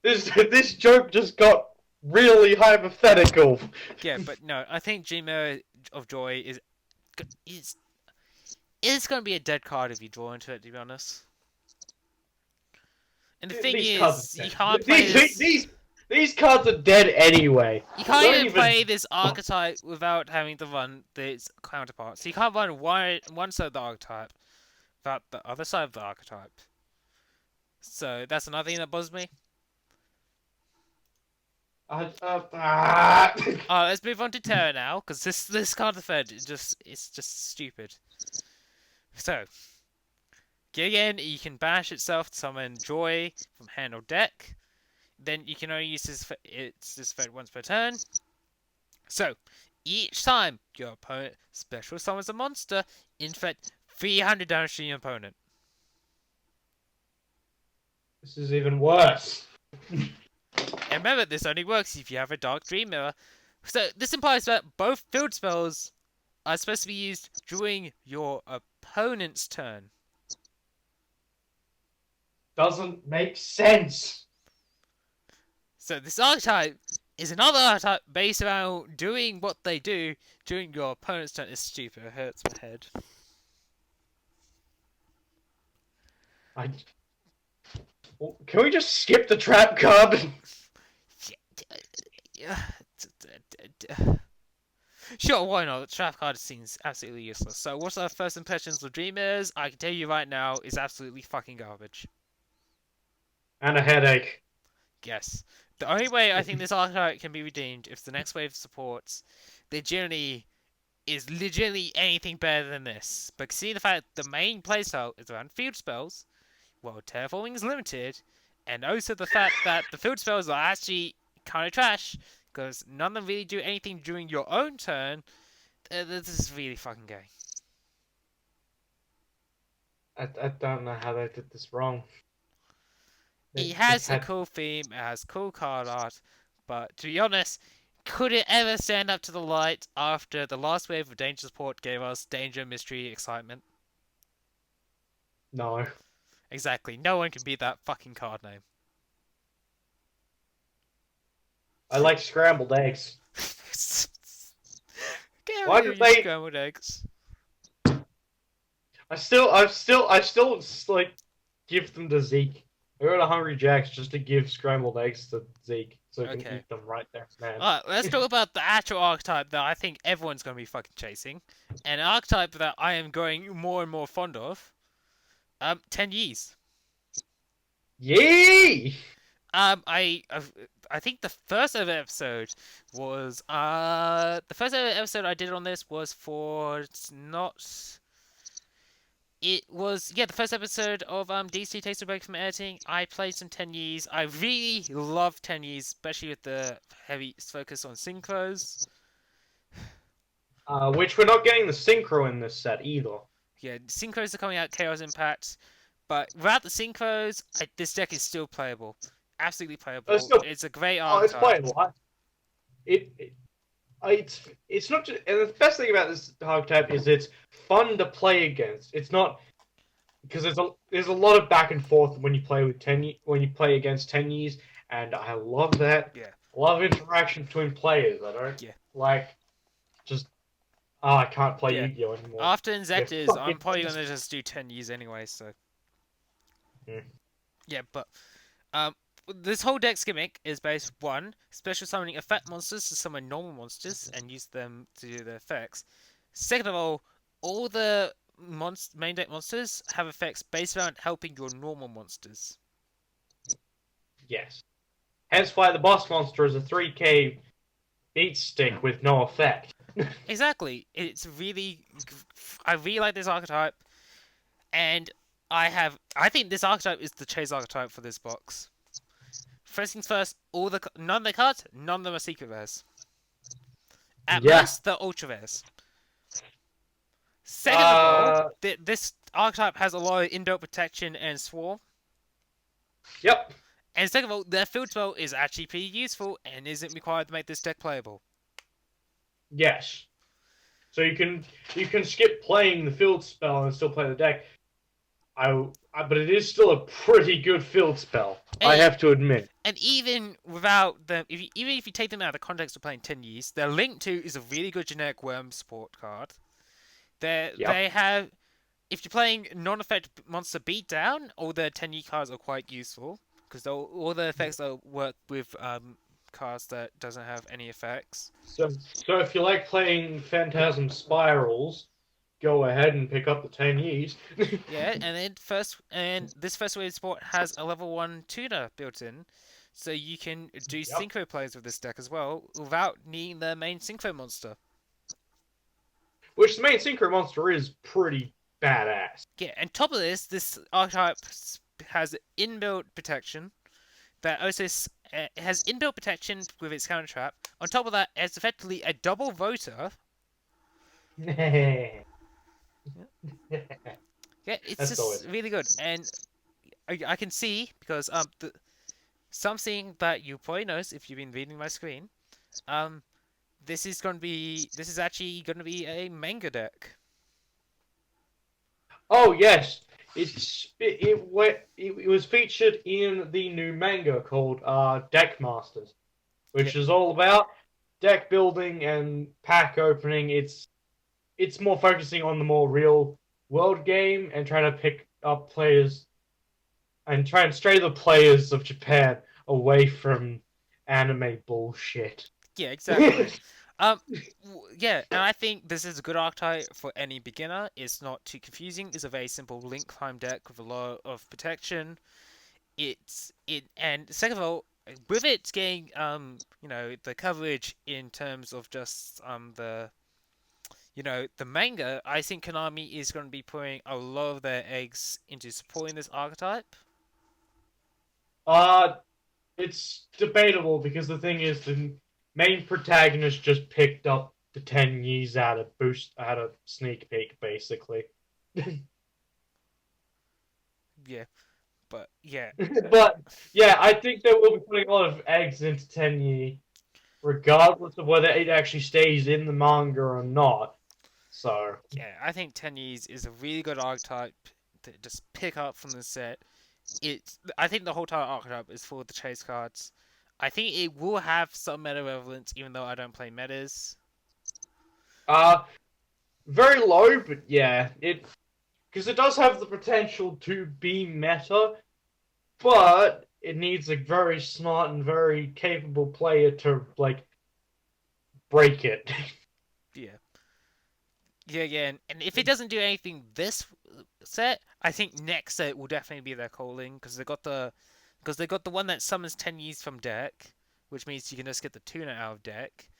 This joke just got really hypothetical. Yeah, but no, I think Dream Mirror of Joy is going to be a dead card if you draw into it, to be honest. And the thing These cards is, are you dead. can't play These cards are dead anyway. You can't Don't even even- play this archetype without having to run its counterpart. So you can't run one side of the archetype without the other side of the archetype. So that's another thing that bothers me. Let's move on to Terra now, because this card effect is just stupid. So, again, you can banish itself to summon Joy from hand or deck. Then you can only use this effect once per turn. So, each time your opponent special summons a monster, inflict 300 damage to your opponent. This is even worse. And remember, this only works if you have a Dark Dream Mirror. So, this implies that both field spells are supposed to be used during your opponent's turn. Doesn't make sense. So, this archetype is another archetype based around doing what they do during your opponent's turn. It's stupid, it hurts my head. Can we just skip the trap card? Sure, why not? The trap card seems absolutely useless. So, what's our first impressions of Dreamers? I can tell you right now, is absolutely fucking garbage. And a headache. Yes. The only way I think this archetype can be redeemed if the next wave supports legitimately is legitimately anything better than this. But seeing the fact the main playstyle is around field spells, while terraforming is limited, and also the fact that the field spells are actually kind of trash because none of them really do anything during your own turn. This is really fucking gay. I don't know how they did this wrong. It has a cool theme, it has cool card art, but to be honest, could it ever stand up to the light after the last wave of Danger Support gave us Danger, Mystery, Excitement? No. Exactly, no one can beat that fucking card name. I like scrambled eggs. Why did they scrambled eggs? I still like give them to Zeke. I go to Hungry Jack's just to give scrambled eggs to Zeke so he can eat them right there, man. Alright, let's talk about the actual archetype that I think everyone's going to be fucking chasing. An archetype that I am growing more and more fond of. 10 Yees. Yay! I think the first ever episode was the first ever episode I did on this was for the first episode of DxD Taste of Break from Editing. I played some 10 Yees. I really love 10 Yees, especially with the heavy focus on synchros. Which we're not getting the synchro in this set either. Yeah, synchros are coming out Chaos Impact, but without the synchros, this deck is still playable. Absolutely playable. It's a great archetype. It's playable. It's not just, and the best thing about this archetype is it's fun to play against. It's not because there's a lot of back and forth when you play against 10 Yees, and I love that. Yeah. A lot of interaction between players. I don't like just I can't play YuGiOh anymore. After Inzectors, I'm probably gonna just do 10 Yees anyway. So yeah, but this whole deck's gimmick is based one, special summoning effect monsters to summon normal monsters and use them to do their effects. Second of all the main deck monsters have effects based around helping your normal monsters. Yes. Hence why the boss monster is a 3k beat stick with no effect. Exactly. I really like this archetype, and I think this archetype is the chase archetype for this box. First things first, none of the cards, none of them are secret rares. At most, they're ultra rares. Second of all, this archetype has a lot of inbuilt protection and swarm. Yep. And second of all, their field spell is actually pretty useful and isn't required to make this deck playable. Yes. So you can skip playing the field spell and still play the deck. But it is still a pretty good field spell. I have to admit. And even without them, even if you take them out of the context of playing 10 Years, their Link 2 is a really good generic worm support card. They have, if you're playing non-effect monster beatdown, all their 10 Year cards are quite useful because all the effects work with cards that doesn't have any effects. So if you like playing Phantasm Spirals, go ahead and pick up the 10 Years. Yeah, and this first wave support has a level 1 tuner built in, so you can do synchro plays with this deck as well without needing the main synchro monster. Which the main synchro monster is pretty badass. Yeah, and top of this archetype has inbuilt protection that also It has inbuilt protection with its counter trap. On top of that, it's effectively a double rotor. Yeah, it's That's just always. really good, and I can see because something that you probably noticed if you've been reading my screen. Um, this is actually gonna be a manga deck. Oh yes, it was featured in the new manga called Deck Masters, Yeah, which is all about deck building and pack opening. It's more focusing on the more real world game and trying to pick up players and try and stray the players of Japan away from anime bullshit. yeah, exactly. Um, yeah, and I think this is a good archetype for any beginner. It's not too confusing. It's a very simple link climb deck with a lot of protection. And second of all, with it getting the coverage in terms of just the manga, I think Konami is going to be putting a lot of their eggs into supporting this archetype. Uh, it's debatable because the thing is the main protagonist just picked up the 10 years at a sneak peek basically. Yeah, but yeah, But yeah, I think they will be putting a lot of eggs into 10 year regardless of whether it actually stays in the manga or not. So yeah, I think Tenyi's is a really good archetype to just pick up from the set. I think the whole entire archetype is full of the chase cards. I think it will have some meta relevance, even though I don't play metas. uh very low, but yeah, it because it does have the potential to be meta, but it needs a very smart and very capable player to like break it. Yeah, yeah, and if it doesn't do anything this set, I think next set will definitely be their calling because they got the one that summons 10 Ys from deck, which means you can just get the tuner out of deck,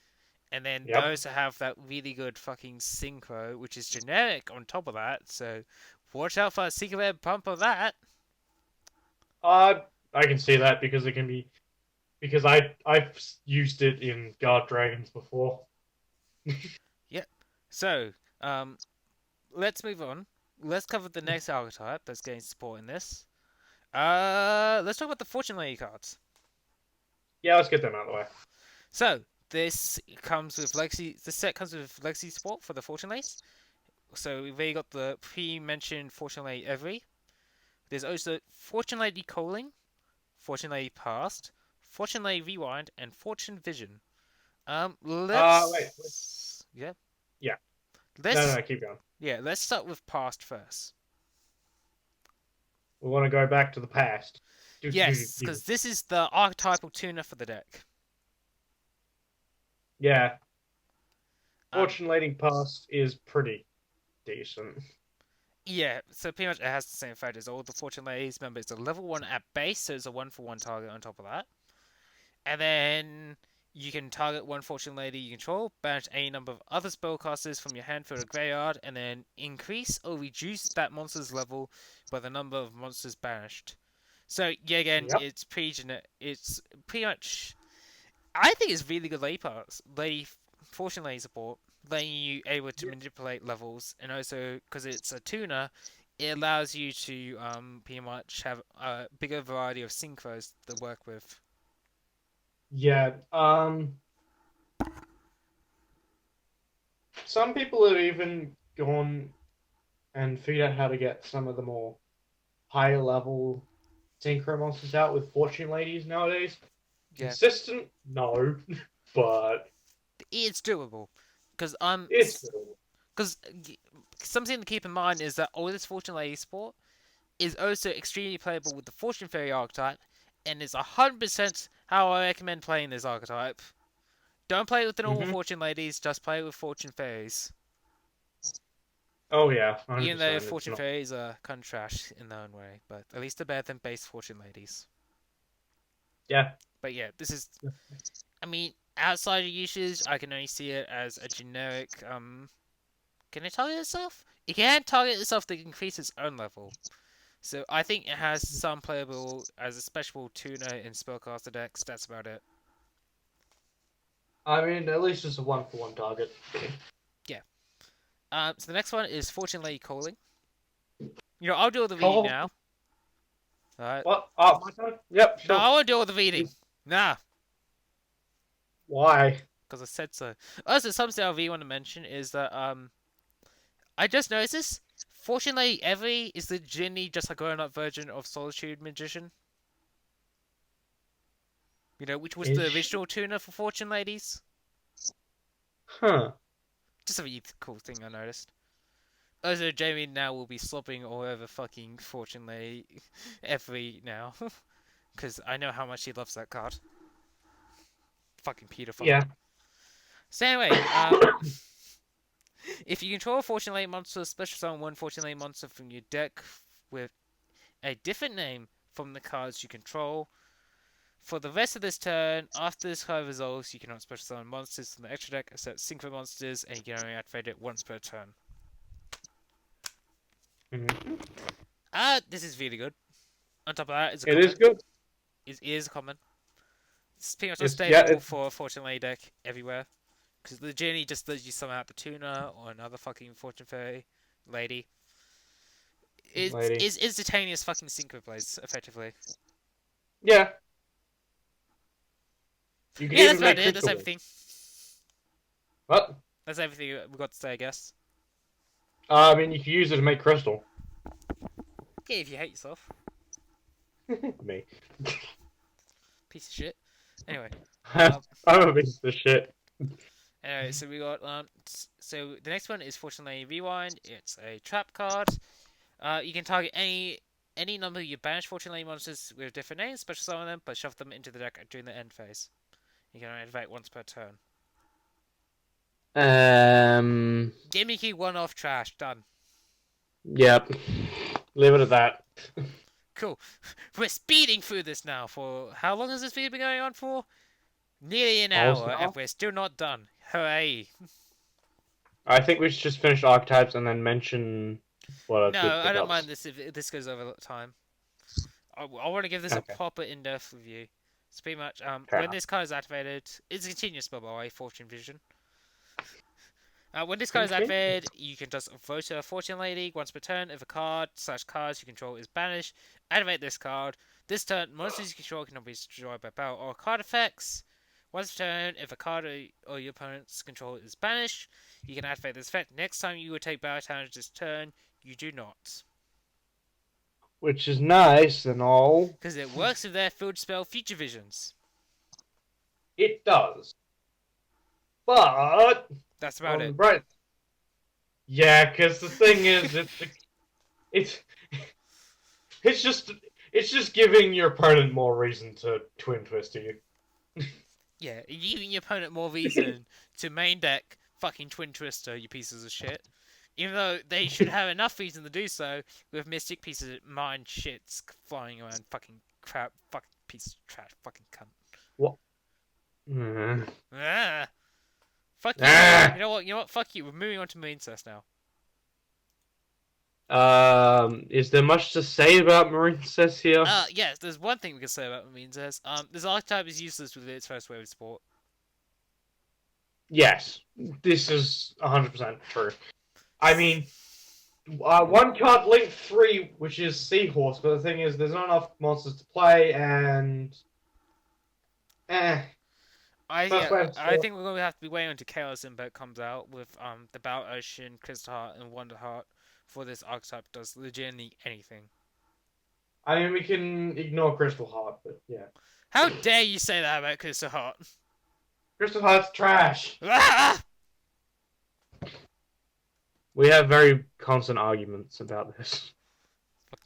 and then Yep. those have that really good fucking synchro, which is generic on top of that. So watch out for a secret pump of that. Uh, I can see that because it can be because I've used it in Guard Dragons before. Yep. So let's move on. Let's cover the next archetype that's getting support in this. Let's talk about the Fortune Lady cards. Yeah, let's get them out of the way. So this comes with Legacy. This set comes with Legacy support for the Fortune Ladies. So we've already got the pre-mentioned Fortune Lady Every. There's also Fortune Lady Calling, Fortune Lady Past, Fortune Lady Rewind, and Fortune Vision. Wait. Let's yeah, Yeah. No, let's no, keep going. yeah, let's start with Past first. We want to go back to the past. Yes, because this is the archetypal tuner for the deck. Yeah, Um, Fortune Lading Past is pretty decent. yeah, so pretty much it has the same effect as all the Fortune Ladies. Remember, it's a level 1 at base, so it's a 1-for-1 target on top of that. And then you can target one Fortune Lady you control, banish any number of other spellcasters from your hand to the graveyard, and then increase or reduce that monster's level by the number of monsters banished. So yeah, again, Yep. it's pretty much. I think it's really good lady Fortune Lady support, letting you able to manipulate levels, and also because it's a tuner, it allows you to pretty much have a bigger variety of synchros to work with. Yeah. Some people have even gone and figured out how to get some of the more higher level synchro monsters out with Fortune Ladies nowadays. Yeah, Consistent? No, but it's doable because it's good. because something to keep in mind is that all this Fortune Lady support is also extremely playable with the Fortune Fairy archetype, and is 100% how I recommend playing this archetype. Don't play with the normal Mm-hmm. Fortune Ladies, just play with Fortune Fairies. Oh yeah, Even though 100%. It's Fortune not. Fairies are kind of trash in their own way, but at least they're better than base Fortune Ladies. Yeah. But yeah, this is. I mean, outside of usage, I can only see it as a generic. Can it target itself? It can target itself to increase its own level. So I think it has some playable as a special tuner in spellcaster decks. That's about it. I mean, at least it's a 1-for-1 target. Yeah. So the next one is Fortunately Calling. I'll do all the reading Oh, now. Alright. what? My turn? Yep, No, sure. I won't do all the reading. Nah, Why? because I said so. Also, something I really want to mention is that I just noticed this. Fortunately, Evie is legitimately just a grown-up version of Solitude Magician. Which was the Ish. original tuner for Fortune Ladies. Huh. Just a really cool thing I noticed. Also, Jamie now will be slopping all over fucking Fortune Lady Evie now. Because I know how much he loves that card. Fucking Peter fucker. Yeah. So anyway, if you control a Fortune Lady monster, special summon one Fortune Lady monster from your deck with a different name from the cards you control. For the rest of this turn, after this card resolves, you cannot special summon monsters from the extra deck except synchro monsters, and you can only activate it once per turn. This is really good. On top of that, it's a It common. is good. It is a common. It's pretty much a It's staple for a Fortune Lady deck everywhere. Because the journey just lets you summon out the tuner or another fucking Fortune Fairy lady. It's lady. instantaneous fucking synchro plays, effectively. Yeah. You can Yeah, that's even make about it. That's crystal. everything. What? That's everything we've got to say, I guess. I mean, you can use it to make crystal. Okay, if you hate yourself. Me. Piece of shit. Anyway. I'm a piece of shit. Anyway, so we got so the next one is Fortunately Rewind. It's a trap card. You can target any number of your banished Fortunately monsters with different names, special summon them, but shove them into the deck during the end phase. You can only activate once per turn. Gimmicky one-off trash. Done. Yep. Leave it at that. Cool. We're speeding through this now for how long has this video been going on for? Nearly an hour, and we're still not done. Hooray! I think we should just finish archetypes and then mention what are No, good I don't pickups. mind this if this goes over time. I want to give this a proper in-depth review. It's pretty much when this card is activated, it's a continuous spell by the way, Fortune Vision. When this card is activated, you can just vote a Fortune Lady once per turn. If a card/cards you control is banished, activate this card. This turn, monsters you control cannot be destroyed by battle or card effects. Once per turn, if a card or your opponent's control is banished, you can activate this effect. Next time you will take battle damage this turn, you do not. Which is nice and all. Because it works with their field spell Future Visions. It does. But that's about it. Right. Yeah, because the thing is, it's just giving your opponent more reason to twin twist you. Yeah, giving your opponent more reason to main deck fucking Twin Twister, you pieces of shit. Even though they should have enough reason to do so with Mystic pieces of mine shits flying around fucking crap, fucking piece of trash, fucking cunt. What? Fuck you. You know what? Fuck you. We're moving on to Marine Cess now. Is there much to say about Marine Cess here? Yes, there's one thing we can say about Marine Cess. This archetype is useless with its first wave of support. Yes, this is 100% true. I mean, one card Link 3, which is Seahorse, but the thing is, there's not enough monsters to play, and... I think we're going to have to be waiting until Chaos Impact comes out with the Battle Ocean, Crystal Heart, and Wonder Heart before this archetype does legitimately anything. I mean, we can ignore Crystal Heart, but yeah. How dare you say that about Crystal Heart? Crystal Heart's trash! We have very constant arguments about this.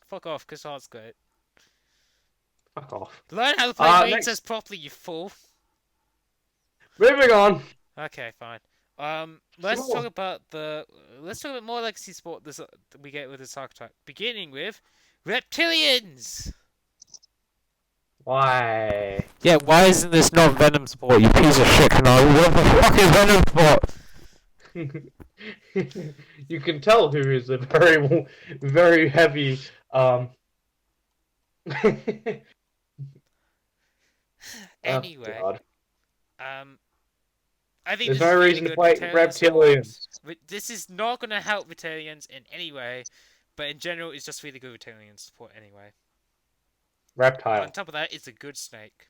Fuck off, Crystal Heart's great. Fuck off. Learn how to play Marine Cess properly, you fool. Moving on. Okay, fine. Let's talk about more legacy sport we get with this archetype. Beginning with reptilians. Why? Yeah, why isn't this not Venom sport, you piece of shit canal? What the fuck is Venom sport? You can tell who is a very, very heavy Oh Anyway, God. um, I think There's this is no really reason to good play Vitalian support. reptilians. This is not gonna help Vitalians in any way, but in general, it's just really good Vitalian support anyway. On Reptile. top of that, it's a good snake.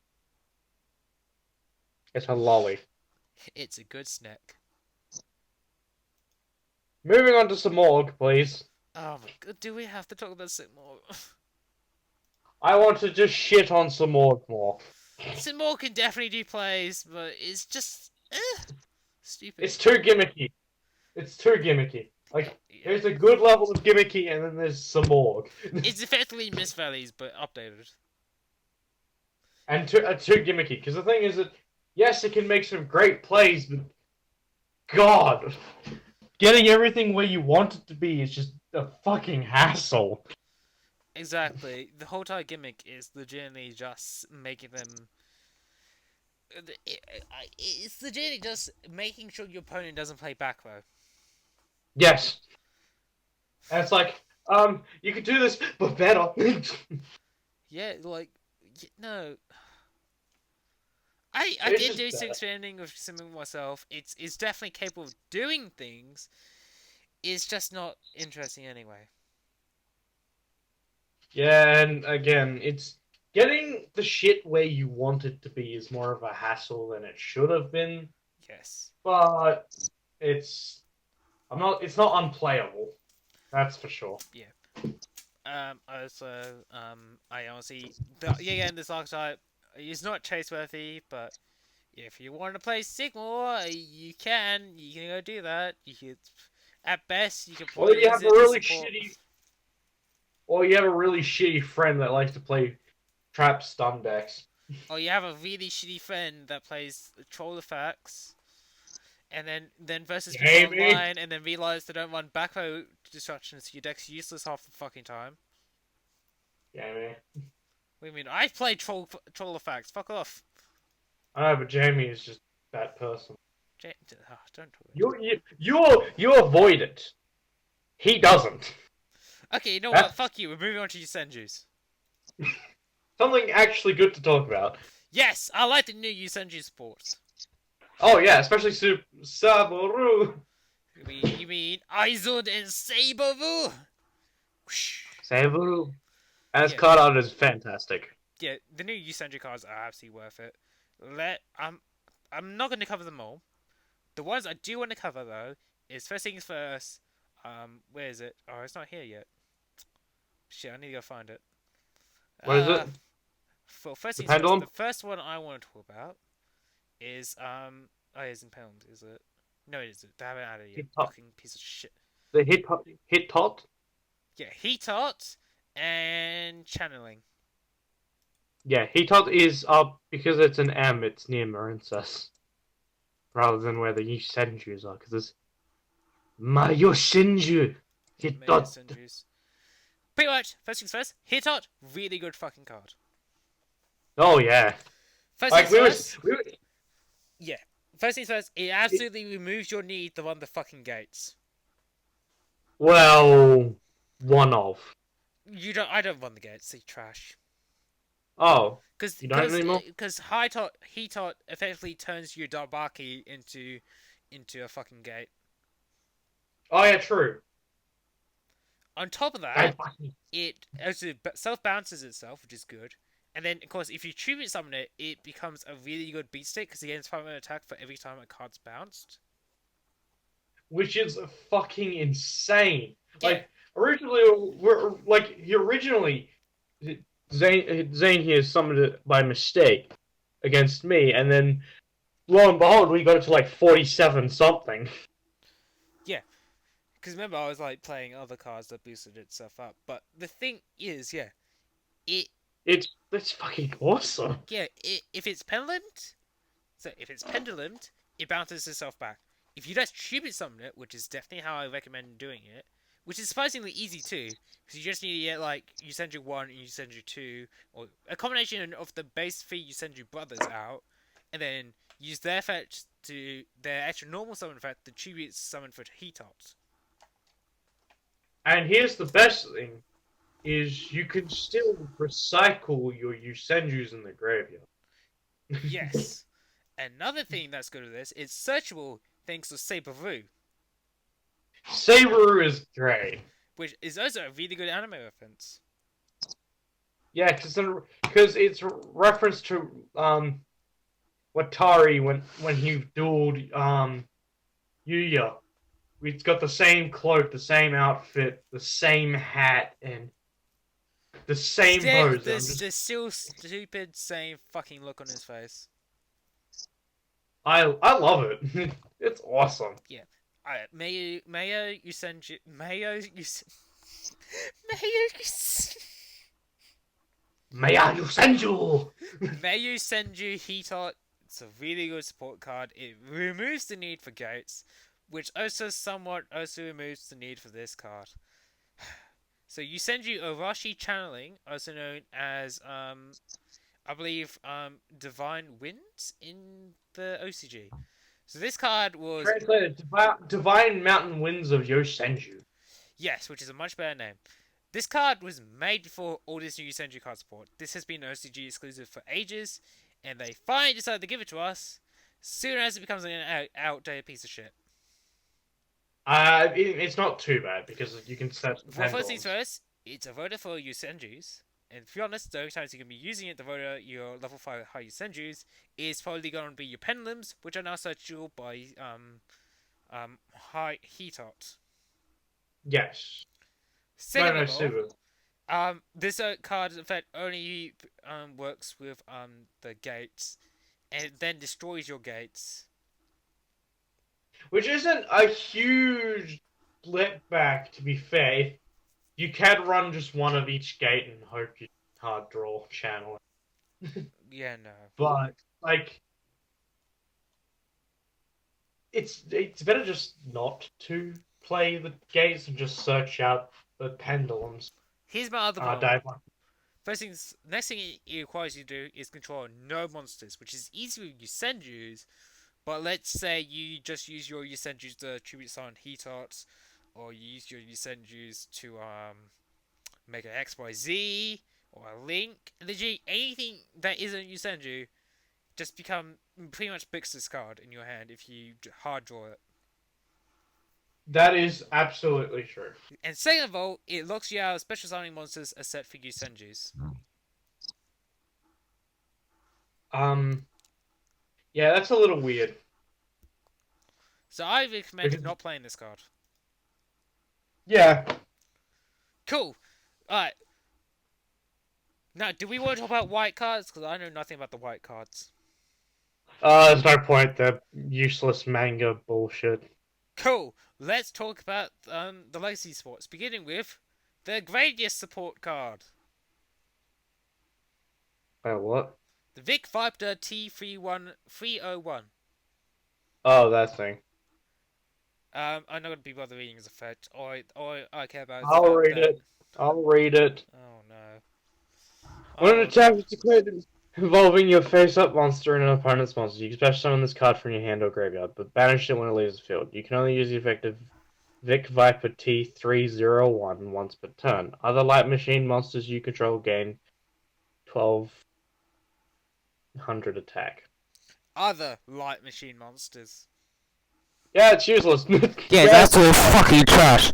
It's a lolly. It's a good snake. Moving on to some Morg, please. Oh my god, do we have to talk about Sigmore? I want to just shit on some Morg more. Sigmore can definitely do plays, but it's just stupid. It's too gimmicky. It's too gimmicky. Like, Yeah. there's a good level of gimmicky, and then there's some Morg. It's effectively Miss Valleys, but updated. And too gimmicky. Because the thing is that, yes, it can make some great plays, but God, getting everything where you want it to be is just a fucking hassle. Exactly. The whole entire gimmick is legitimately just making them. It's legitimately just making sure your opponent doesn't play back row. Yes. And it's like, you could do this, but better. Yeah, like, no. I It's did just do some better. experimenting with Simming myself. It's definitely capable of doing things. It's just not interesting anyway. Yeah, and again, it's getting the shit where you want it to be is more of a hassle than it should have been. Yes. But it's not unplayable. That's for sure. Yeah. Also, I honestly, again, this archetype is not chaseworthy, but if you want to play Sigmar, you can. You can go do that. You could, at best, you can Or probably you use have a it to really support. shitty or you have a really shitty friend that likes to play trap stun decks. Or you have a really shitty friend that plays troll effects, and then versus people Jamie. online, and then realize they don't run back row destructions, so your deck's useless half the fucking time. Jamie. What do you mean? I play troll effects. Fuck off. I know, but Jamie is just that person. Don't talk about You avoid it. He doesn't. Okay, you know what? That's Fuck you. We're moving on to your Senjus. something actually good to talk about. Yes, I like the new Yusenju sports. Oh yeah, especially Saboru. You mean Izod and Saboru? Saboru. As Yeah, card art is fantastic. yeah. The new Yusenju cards are absolutely worth it. I'm not going to cover them all. The ones I do want to cover though is first things first. Where is it? Oh, it's not here yet. Shit, I need to go find it. What is it? For first The things first, the pendulum? first one I want to talk about is oh, it's in pounds, is it? No, it isn't. They haven't added it yet. Hit tot. Fucking piece of shit. The hit tot? Yeah, Heat Art and Channeling. Yeah, hit tot is up because it's an M, it's near Marincess. Rather than where the Yushenjus are, because it's Mayoshinju. Yeah, Hit Mayor tot. Senjus. Pretty much, first things first, Hit Art, really good fucking card. Oh yeah. First Like things first, we were yeah. First things first, it absolutely removes your need to run the fucking gates. well, one of. I don't run the gates, they trash. Oh, Cause, you don't cause, anymore? cause Heat Art effectively turns your Darbaki into a fucking gate. Oh yeah, true. On top of I that, it also self bounces itself, which is good. And then, of course, if you tribute summon it, it becomes a really good beat stick because it gains 5 attack for every time a card's bounced. which is fucking insane. Yeah, Like originally Zane here summoned it by mistake against me, and then lo and behold, we got it to like 47 something. yeah. Because remember, I was like playing other cards that boosted itself up. But the thing is, yeah, it It's fucking awesome. if it's pendulum, so if it's pendulum, it bounces itself back. If you just tribute summon it, which is definitely how I recommend doing it, which is surprisingly easy too, because you just need to get like you send your 1 and you send your 2, or a combination of the base 3 you send your brothers out, and then use their effect to their extra normal summon effect, the tribute summon for Heat Ops. And here's the best thing. is you can still recycle your Yusenjus in the graveyard. Yes. Another thing that's good with this is searchable thanks to Saberoo, Saber is great. which is also a really good anime reference. Yeah, because it's a reference to Watari when he dueled Yuya. It's got the same cloak, the same outfit, the same hat, and the same pose. The still stupid same fucking look on his face. I love it. It's awesome. Yeah. Mayo Yusenju Mayo Yus May I send you? Mayo Senju Hitot. It's a really good support card. It removes the need for gates, which also somewhat also removes the need for this card. So Yusenju Urashi Channeling, also known as I believe Divine Winds in the OCG. So this card was Translated, Divine Mountain Winds of Yosenju. yes, which is a much better name. This card was made before all this new Yusenju card support. This has been OCG exclusive for ages, and they finally decided to give it to us soon as it becomes an outdated piece of shit. It's not too bad because you can set Well, first things pendulums. first, it's a voter for Yusenjus. And to be honest, the only times you can be using it to vote your level 5 high Yusenjus is probably going to be your pendulums, which are now searchable by high Heatot. Yes. Second No, of all, Super. this card in fact only works with the gates, and it then destroys your gates. Which isn't a huge let back, to be fair. You can run just one of each gate and hope you hard draw channel. Yeah, no. But like, it's better just not to play the gates and just search out the pendulums. Here's my other problem. Dive. Next thing it requires you to do is control no monsters, which is easy with Yusenjus. But let's say you just use your Yusenjus to tribute summon Heatot, or you use your Yusenjus to make an XYZ or a Link. Literally anything that isn't Yusenju just become pretty much picks this card in your hand if you hard draw it. That is absolutely true. And second of all, it locks you out of special summoning monsters as set for Yusenjus. Yeah, that's a little weird. So I recommend not playing this card. Yeah. Cool. Alright. Now, do we want to talk about white cards? Because I know nothing about the white cards. There's no point. They're useless manga bullshit. Cool. Let's talk about the legacy sports, beginning with the Gradius support card. What? The Vic Viper T31301. Oh, that thing. I'm not going to be bothered reading his effect. All I care about is I'll read it. I'll read it. Oh no. When an attack is declared involving your face-up monster and an opponent's monster, you can special summon this card from your hand or graveyard, but banish it when it leaves the field. You can only use the effective Vic Viper T301 once per turn. Other light machine monsters you control gain 1200 attack. Other light machine monsters. Yeah, it's useless. Yeah, that's all fucking trash.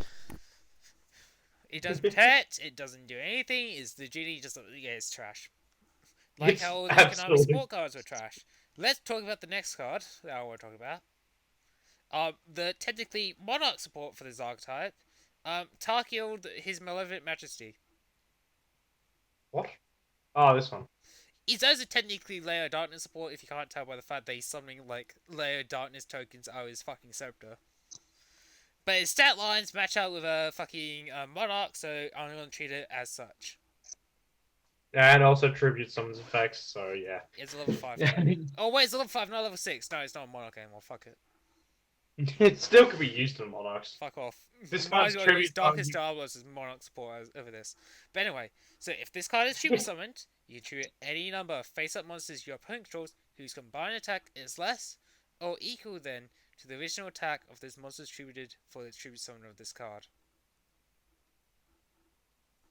It doesn't protect, it doesn't do anything, it's the genie just, yeah, it's trash. Like It's how all the absolutely economic support cards were trash. Let's talk about the next card that I want to talk about. The technically Monarch support for this archetype. Tarkiel, His Malevolent Majesty. What? Oh, this one. He's also technically Layer of Darkness support if you can't tell by the fact that he's something like Layer of Darkness tokens are his fucking scepter. But his stat lines match up with a fucking Monarch, so I'm going to treat it as such. And also tribute summons effects, so yeah. It's a level 5. Oh wait, it's a level 5, not level 6. No, it's not a Monarch anymore, fuck it. It still could be used in Monarchs. Fuck off. This Might card's as well tribute use Darkest Diablos as Monarch support over this. But anyway, so if this card is tribute summoned, you can tribute any number of face-up monsters your opponent controls whose combined attack is less or equal then to the original attack of this monster's tributed for the tribute summon of this card.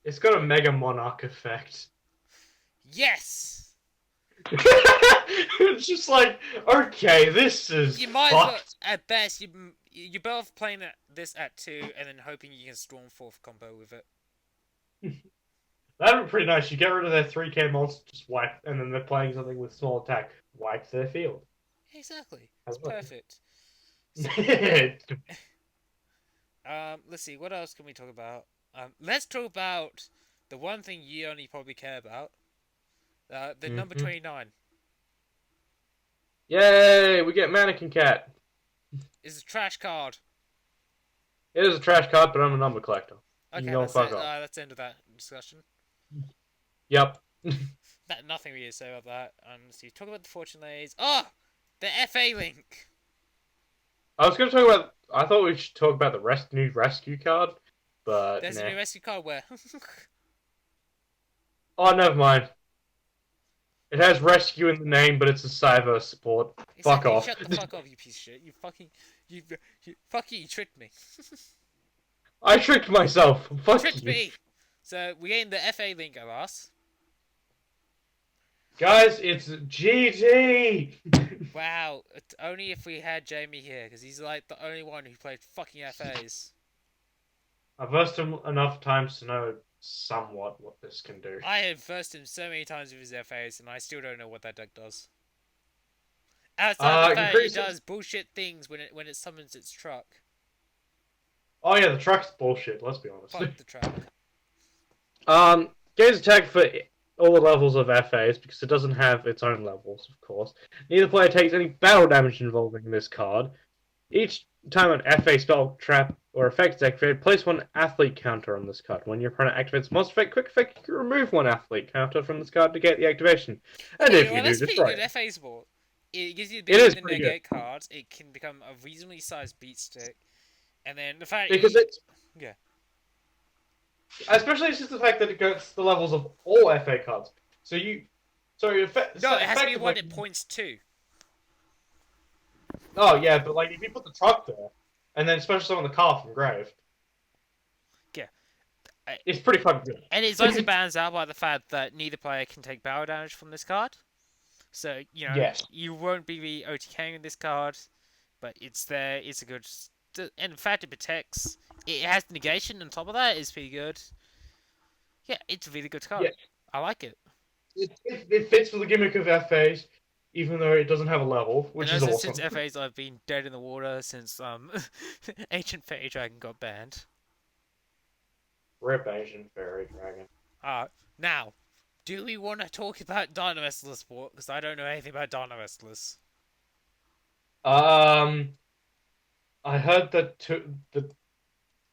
It's got a Mega Monarch effect. Yes! It's just like, okay, this is You might as well, fucked. at best, you're better off playing this at 2 and then hoping you can Stormforth combo with it. That'd be pretty nice. You get rid of their 3k monster, just wipe, and then they're playing something with small attack, wipe their field. Exactly. It's perfect. So, let's see, what else can we talk about? Let's talk about the one thing you only probably care about. The number 29. Yay! We get Mannequin Cat. Is a trash card. It is a trash card, but I'm a number collector. You Okay, can go fuck off. that's the end of that discussion. Yep. Nothing really to say about that. So you talk about the fortune lays. Oh! The FA link! I was going to talk about. I thought we should talk about the new rescue card, but There's a new rescue card where... Oh, never mind. It has rescue in the name, but it's a cyber support. Exactly. Fuck off. Shut the fuck off, you piece of shit. You tricked me. I tricked myself. Fuck Tricked you. me! So, we gained the FA link of us. Guys, it's GT! Wow, only if we had Jamie here, because he's like the only one who played fucking FAs. I've versed him enough times to know somewhat what this can do. I have versed him so many times with his FAs, and I still don't know what that deck does. Outside the fact it does bullshit things when it summons its truck. Oh yeah, the truck's bullshit, let's be honest. Fuck the truck. Gains attack for all the levels of FAs, because it doesn't have its own levels, of course. Neither player takes any battle damage involving this card. Each time an FA spell, trap, or effect is activated, place one athlete counter on this card. When your opponent activates monster effect, quick effect, you can remove one athlete counter from this card to get the activation. And if you do, that's destroy pretty it. good FA support. It gives you the It is ability to pretty negate cards. It can become a reasonably sized beat stick. And then the fact Because it's... Yeah. Especially since the fact that it goes to the levels of all FA cards. So you... So No, it has to be one effectively... it points to. Oh, yeah, but like, if you put the truck there, and then special summon the car from grave... Yeah. It's pretty fucking good. And it's also balanced out by the fact that neither player can take battle damage from this card. So, you know, Yes. you won't be OTKing with this card, but it's there, it's a good... And in fact, it protects... It has negation on top of that, it's pretty good. Yeah, it's a really good card. Yeah. I like it. It fits for the gimmick of FAs, even though it doesn't have a level, which is awesome. Since FAs I've been dead in the water since Ancient Fairy Dragon got banned. Rip Asian Fairy Dragon. Now, do we want to talk about Dino Wrestlers Sport? Because I don't know anything about Dino Wrestlers. I heard that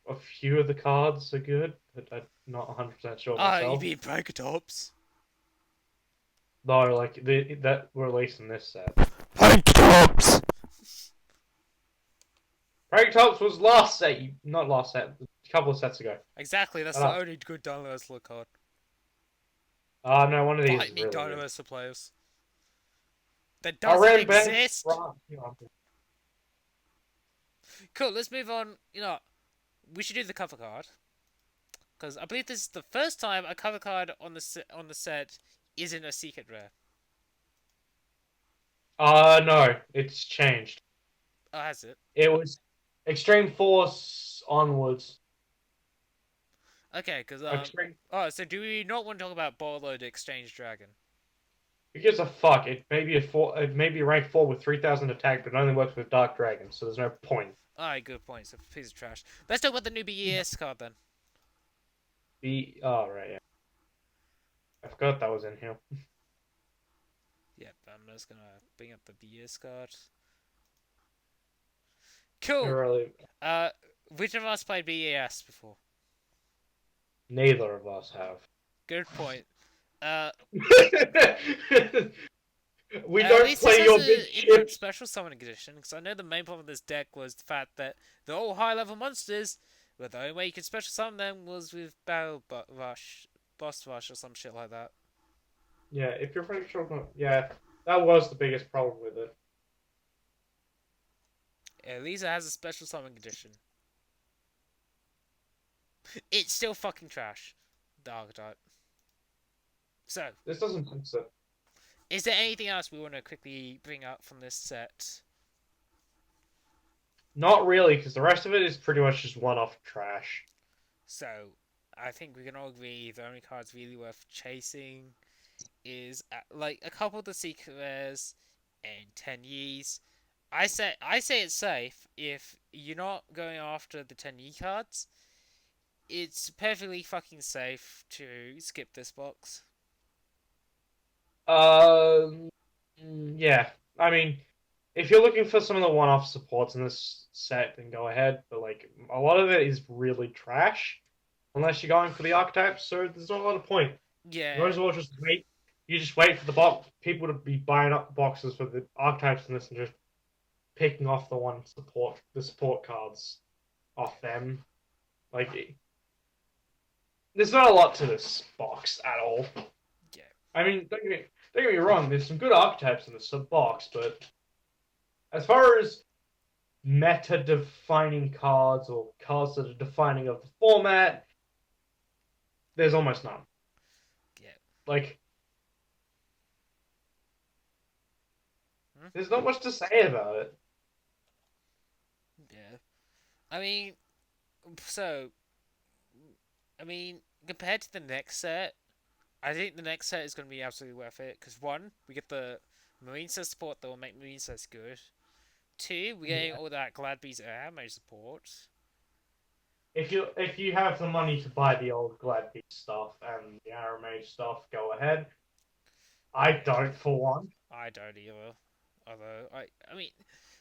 a few of the cards are good, but I'm not 100% sure myself. You mean Prototypes? No, like that were released in this set. Prototypes! Prototypes was last set, not last set, a couple of sets ago. Exactly, that's the only good Dino Wrestler card. No, one of these Fight is me, really Dino good. Wrestler players. That doesn't exist! Cool, let's move on. You know, we should do the cover card. Because I believe this is the first time a cover card on the set isn't a secret rare. No, it's changed. Oh, has it? It was Extreme Force onwards. Okay, because Extreme... Oh, so do we not want to talk about Borload Exchange Dragon? Who gives a fuck? It may be rank 4 with 3,000 attack, but it only works with Dark Dragons, so there's no point. Alright, good point. So piece of trash. Let's talk about the new BES card then. Oh, right, yeah. I forgot that was in here. Yep, I'm just gonna bring up the BES card. Cool! Really... Which of us played BES before? Neither of us have. Good point. We don't play your big shit. Special Summoning Edition, because I know the main problem of this deck was the fact that they're all high-level monsters, but the only way you could special summon them was with Battle Rush, Boss Rush, or some shit like that. Yeah, if you're pretty sure... Yeah, that was the biggest problem with it. Yeah, Lisa has a Special Summoning Edition. It's still fucking trash. the archetype. So, This doesn't fix it. is there anything else we want to quickly bring up from this set? Not really, because the rest of it is pretty much just one-off trash. So, I think we can all agree the only cards really worth chasing is like a couple of the secret rares and 10 years. I say it's safe if you're not going after the 10-year cards. It's perfectly fucking safe to skip this box. Yeah. I mean, if you're looking for some of the one-off supports in this set, then go ahead. But like, a lot of it is really trash, unless you're going for the archetypes. So there's not a lot of point. You might Yeah, as well just wait. You just wait for the box people to be buying up boxes for the archetypes in this and just picking off the support cards off them. Like, there's not a lot to this box at all. yeah, I mean, don't get me wrong. There's some good archetypes in this box, but as far as meta-defining cards or cards that are defining of the format, there's almost none. yeah. Like, Hmm? there's not much to say about it. Yeah. I mean, so, I mean, compared to the next set, I think the next set is going to be absolutely worth it. Because, one, we get the Marine set support that will make Marine sets good. Two, we're getting Yeah. all that Glad Beast Ramage support. If you have the money to buy the old Glad Beast stuff and the Ramage stuff, go ahead. I Yeah, don't, for one. I don't either. Although, I mean,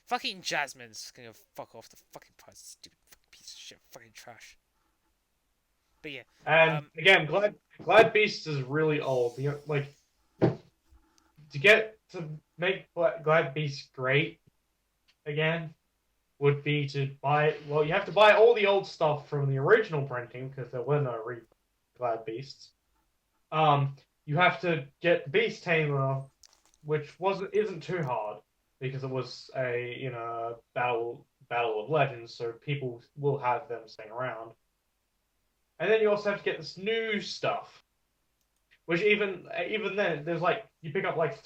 fucking Jasmine's gonna fuck off the fucking price. Stupid fucking piece of shit. Fucking trash. But yeah, And um, again, Glad Beast is really old. Like to make Glad Beast great again would be to buy. Well, you have to buy all the old stuff from the original printing because there were no Glad Beasts. You have to get Beast Tamer, which isn't too hard because it was a battle of legends, so people will have them staying around. And then you also have to get this new stuff, which even then there's like you pick up like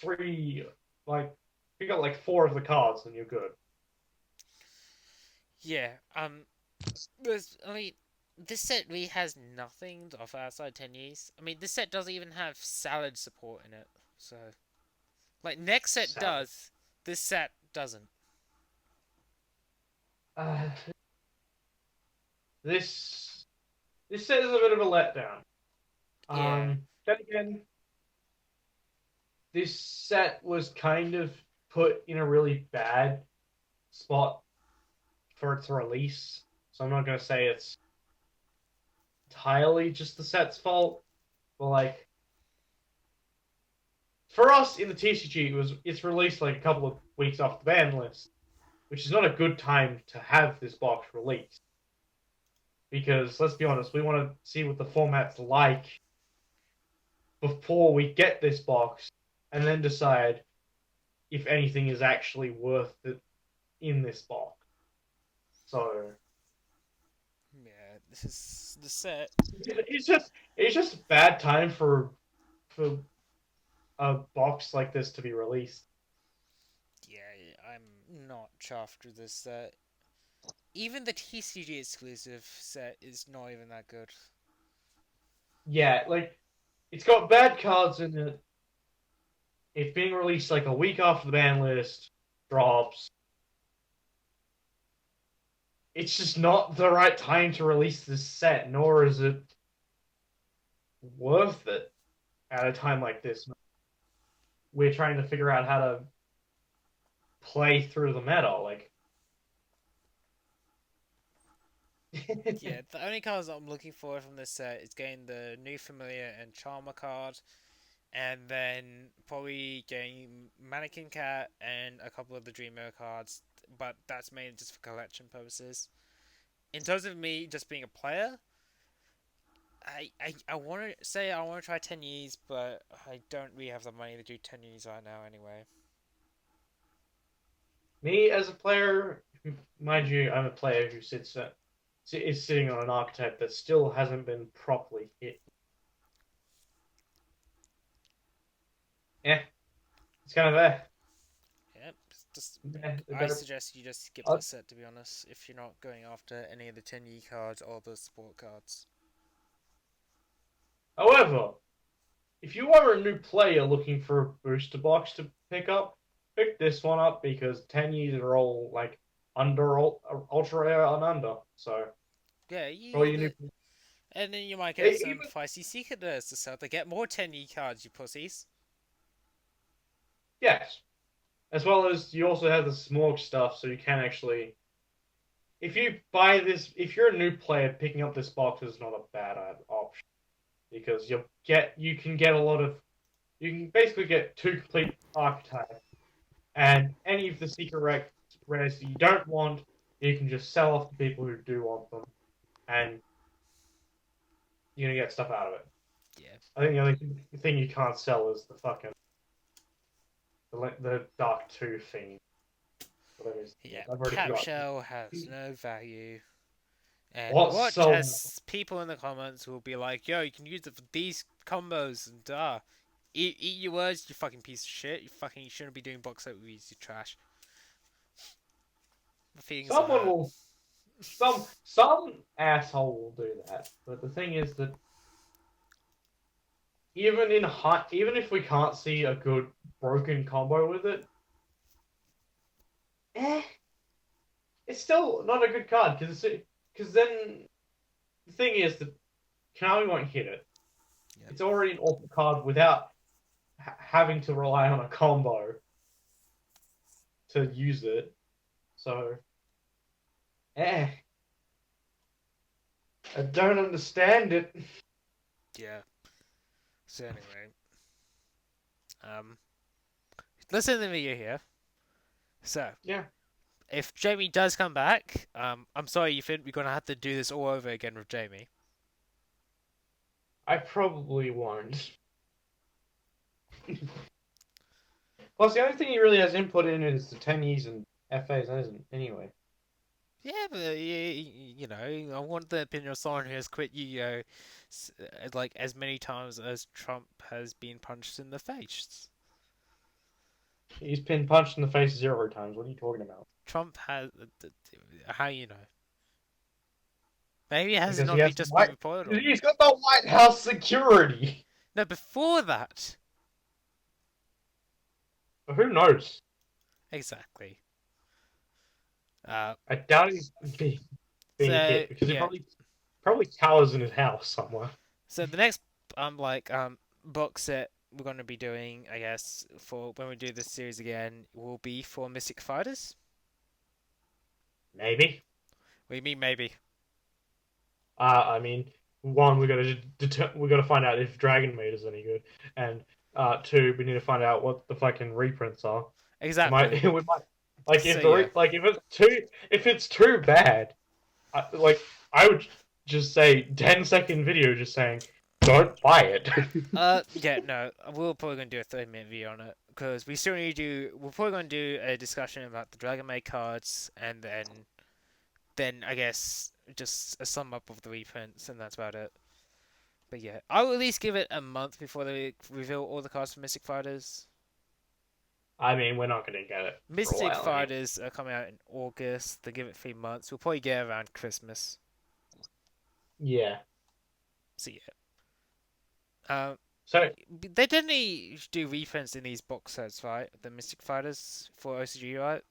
pick up like four of the cards and you're good. yeah, I mean, this set really has nothing to offer outside 10 years. I mean, this set doesn't even have salad support in it. So, like, next set So, does, this set doesn't. uh, this this set is a bit of a letdown. Yeah, Then again, this set was kind of put in a really bad spot for its release, so I'm not gonna say it's entirely just the set's fault, but like for us in the TCG, it's released like a couple of weeks off the ban list, which is not a good time to have this box released. Because let's be honest, we want to see what the format's like before we get this box, and then decide if anything is actually worth it in this box. So yeah, this is the set. it's just a bad time for a box like this to be released. Yeah, I'm not chuffed with this set. Even the TCG exclusive set is not even that good. Yeah, like it's got bad cards in it. It's being released like a week after the ban list drops. It's just not the right time to release this set, nor is it worth it at a time like this. We're trying to figure out how to play through the meta. Like, Yeah, the only cards I'm looking for from this set is getting the new Familiar and Charmer card, and then probably getting Mannequin Cat and a couple of the Dreamer cards, but that's mainly just for collection purposes. In terms of me just being a player, I want to say I want to try 10 years, but I don't really have the money to do 10 years right now anyway. me as a player, mind you, I'm a player who is sitting on an archetype that still hasn't been properly hit. kind of there. Yep. Just I Better. suggest you just skip Uh, that set, to be honest, if you're not going after any of the 10E cards or the support cards. However, if you are a new player looking for a booster box to pick up, pick this one up because 10 years are all like ultra rare and under. So Yeah, for all you new, and then you might get some even feisty secret rares to sell to get more 10E cards, you pussies. yes, as well as you also have the smog stuff, so you can actually. If you buy this, if you're a new player, picking up this box is not a bad option because you can get a lot of you can basically get two complete archetypes and any of the secret rares that you don't want, you can just sell off to people who do want them, and you're gonna get stuff out of it. Yeah. I think the only thing you can't sell is the fucking the Dark 2 thing. Whatever it is. Yeah. I've already Cap forgotten. Shell has no value. And What's watch so as people in the comments will be like, yo, you can use it for these combos and eat your words, you fucking piece of shit. You shouldn't be doing box set reviews, you trash. The feelings are someone hurt. will some asshole will do that, but the thing is that even if we can't see a good broken combo with it, eh, it's still not a good card because then the thing is that Konami won't hit it. Yep. It's already an awful card without having to rely on a combo to use it. So, I don't understand it. Yeah. So anyway, listen to the video here. So Yeah, if Jamie does come back, I'm sorry, Ethan, we're gonna have to do this all over again with Jamie. I probably won't. Plus, the only thing he really has input in is the 10Es and FAs, isn't anyway. Yeah, but you know, I want the opinion of someone who has quit YuGiOh like as many times as Trump has been punched in the face. He's been punched in the face 0 times. What are you talking about? Trump has. How you know? Maybe it has Because he not been has just been white. reported on. He's got the White House security. No, before that. But who knows? Exactly. I doubt he's being hit because he probably cowers in his house somewhere. So the next box set we're going to be doing, I guess, for when we do this series again, will be for Mystic Fighters. Maybe. What do you mean maybe? I mean, one, we gotta find out if Dragon Maid is any good, and two, we need to find out what the fucking reprints are. Exactly. We might like if So, if it's too bad, I would just say 10-second video just saying don't buy it. Yeah, no, we're probably gonna do a 30-minute video on it because we still need to. We're probably gonna do a discussion about the Dragon Maid cards, and then I guess just a sum up of the reprints, and that's about it. But yeah, I will at least give it a month before they reveal all the cards for Mystic Fighters. I mean, we're not gonna get it. Mystic Fighters are coming out in August. They give it 3 months. We'll probably get it around Christmas. Yeah. So yeah. So they didn't do reprints in these box sets, right? The Mystic Fighters for OCG, right?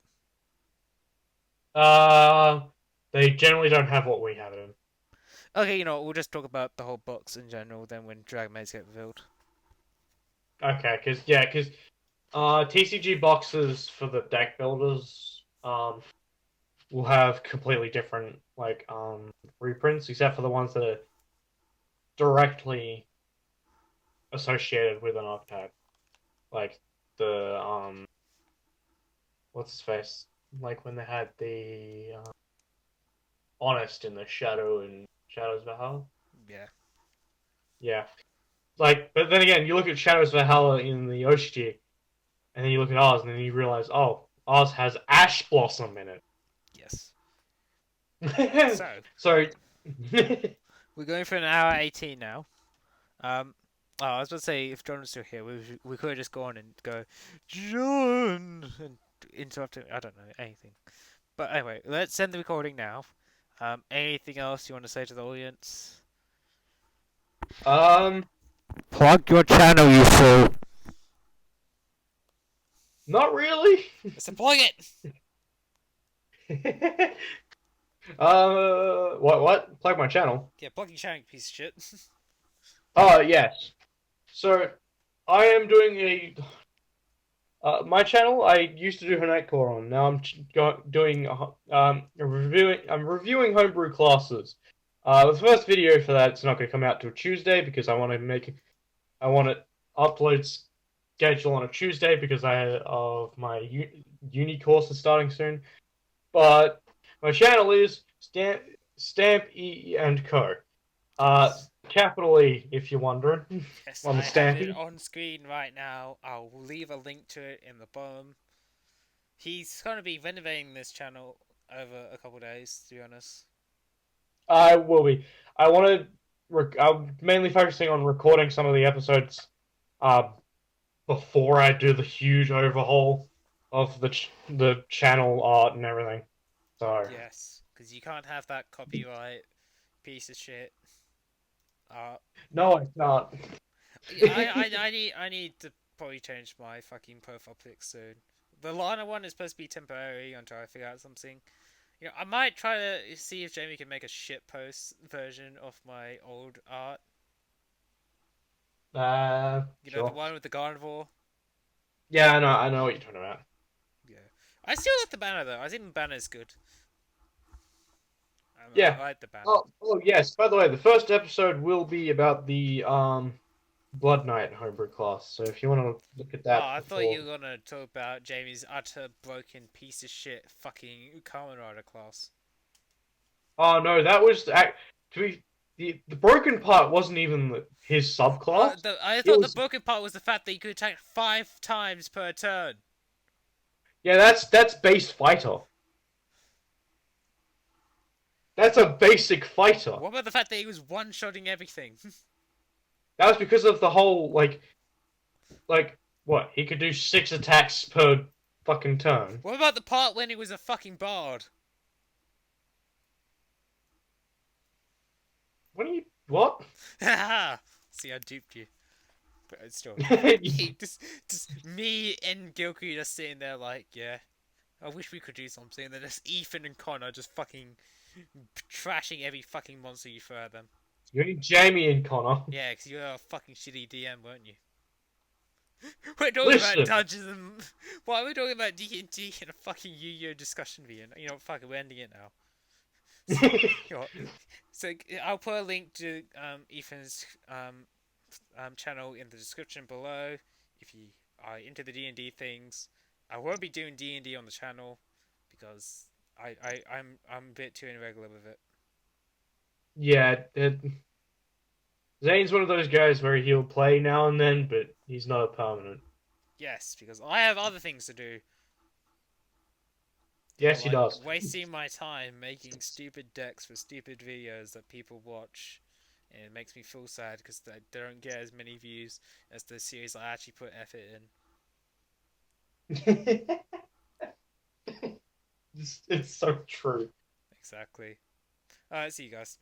they generally don't have what we have in. Okay, you know, we'll just talk about the whole box in general then when Dragon Maids get revealed. Okay, because TCG boxes for the deck builders will have completely different reprints, except for the ones that are directly associated with an archetype, like the what's his face, like when they had the Honest in the Shadow and Shadows Valhalla. Yeah. Yeah. But then again, you look at Shadows Valhalla in the OCG, and then you look at Oz, and then you realize, oh, Oz has Ash Blossom in it. Yes. So we're going for an hour 18 now. Oh, I was about to say, if John was still here, we could have just gone and go, John, and interrupt him. I don't know, anything. But anyway, let's end the recording now. Anything else you want to say to the audience? Um, Plug your channel, you fool. not really. Let's plug it! What? Plug my channel. Yeah, plug your channel, you piece of shit. Oh, yes. So, I am doing my channel. I used to do Hanetcore on. Now I'm doing reviewing. I'm reviewing homebrew classes. The first video for that's not going to come out till Tuesday because I want to upload schedule on a Tuesday because my uni course is starting soon. But my channel is Stamp E and Co. Capital E, if you're wondering. Yes, On I the have stamping. it on screen right now. I'll leave a link to it in the bottom. He's going to be renovating this channel over a couple days, to be honest. I will be. I want to. I'm mainly focusing on recording some of the episodes uh, before I do the huge overhaul of the channel art and everything. So Yes, because you can't have that copyright piece of shit. no, it's not. I need to probably change my fucking profile pic soon. The Lana one is supposed to be temporary until I figure out something. You know, I might try to see if Jamie can make a shitpost version of my old art. You know, Sure. the one with the carnivore. Yeah, I know what you're talking about. Yeah, I still like the banner though. I think the banner is good. Yeah. I like the banner. Oh yes. By the way, the first episode will be about the Blood Knight homebrew class. So if you want to look at that, I thought you were gonna talk about Jamie's utter broken piece of shit fucking Kamen Rider class. Oh no, that was to be the broken part wasn't even his subclass. I It thought the was broken part was the fact that you could attack 5 times per turn. yeah, that's base fighter. That's a basic fighter. What about the fact that he was one-shotting everything? That was because of the whole like what he could do 6 attacks per fucking turn. What about the part when he was a fucking bard? What? See, I duped you. But it's still... You- just me and Gilku just sitting there like, yeah, I wish we could do something. And then just Ethan and Connor just fucking trashing every fucking monster you throw at them. You need Jamie and Connor. Yeah, because you were a fucking shitty DM, weren't you? We're talking Listen. about Dungeons and... Why are we talking about D&D in a fucking Yu-Gi-Oh discussion video? You know what, fuck it, we're ending it now. So I'll put a link to Ethan's channel in the description below if you are into the D&D things. I won't be doing D&D on the channel because I'm a bit too irregular with it. Yeah, Zane's one of those guys where he'll play now and then, but he's not a permanent. Yes, because I have other things to do. Yes, he does. Wasting my time making stupid decks for stupid videos that people watch, and it makes me feel sad because they don't get as many views as the series I actually put effort in. It's so true. Exactly. Alright, see you guys.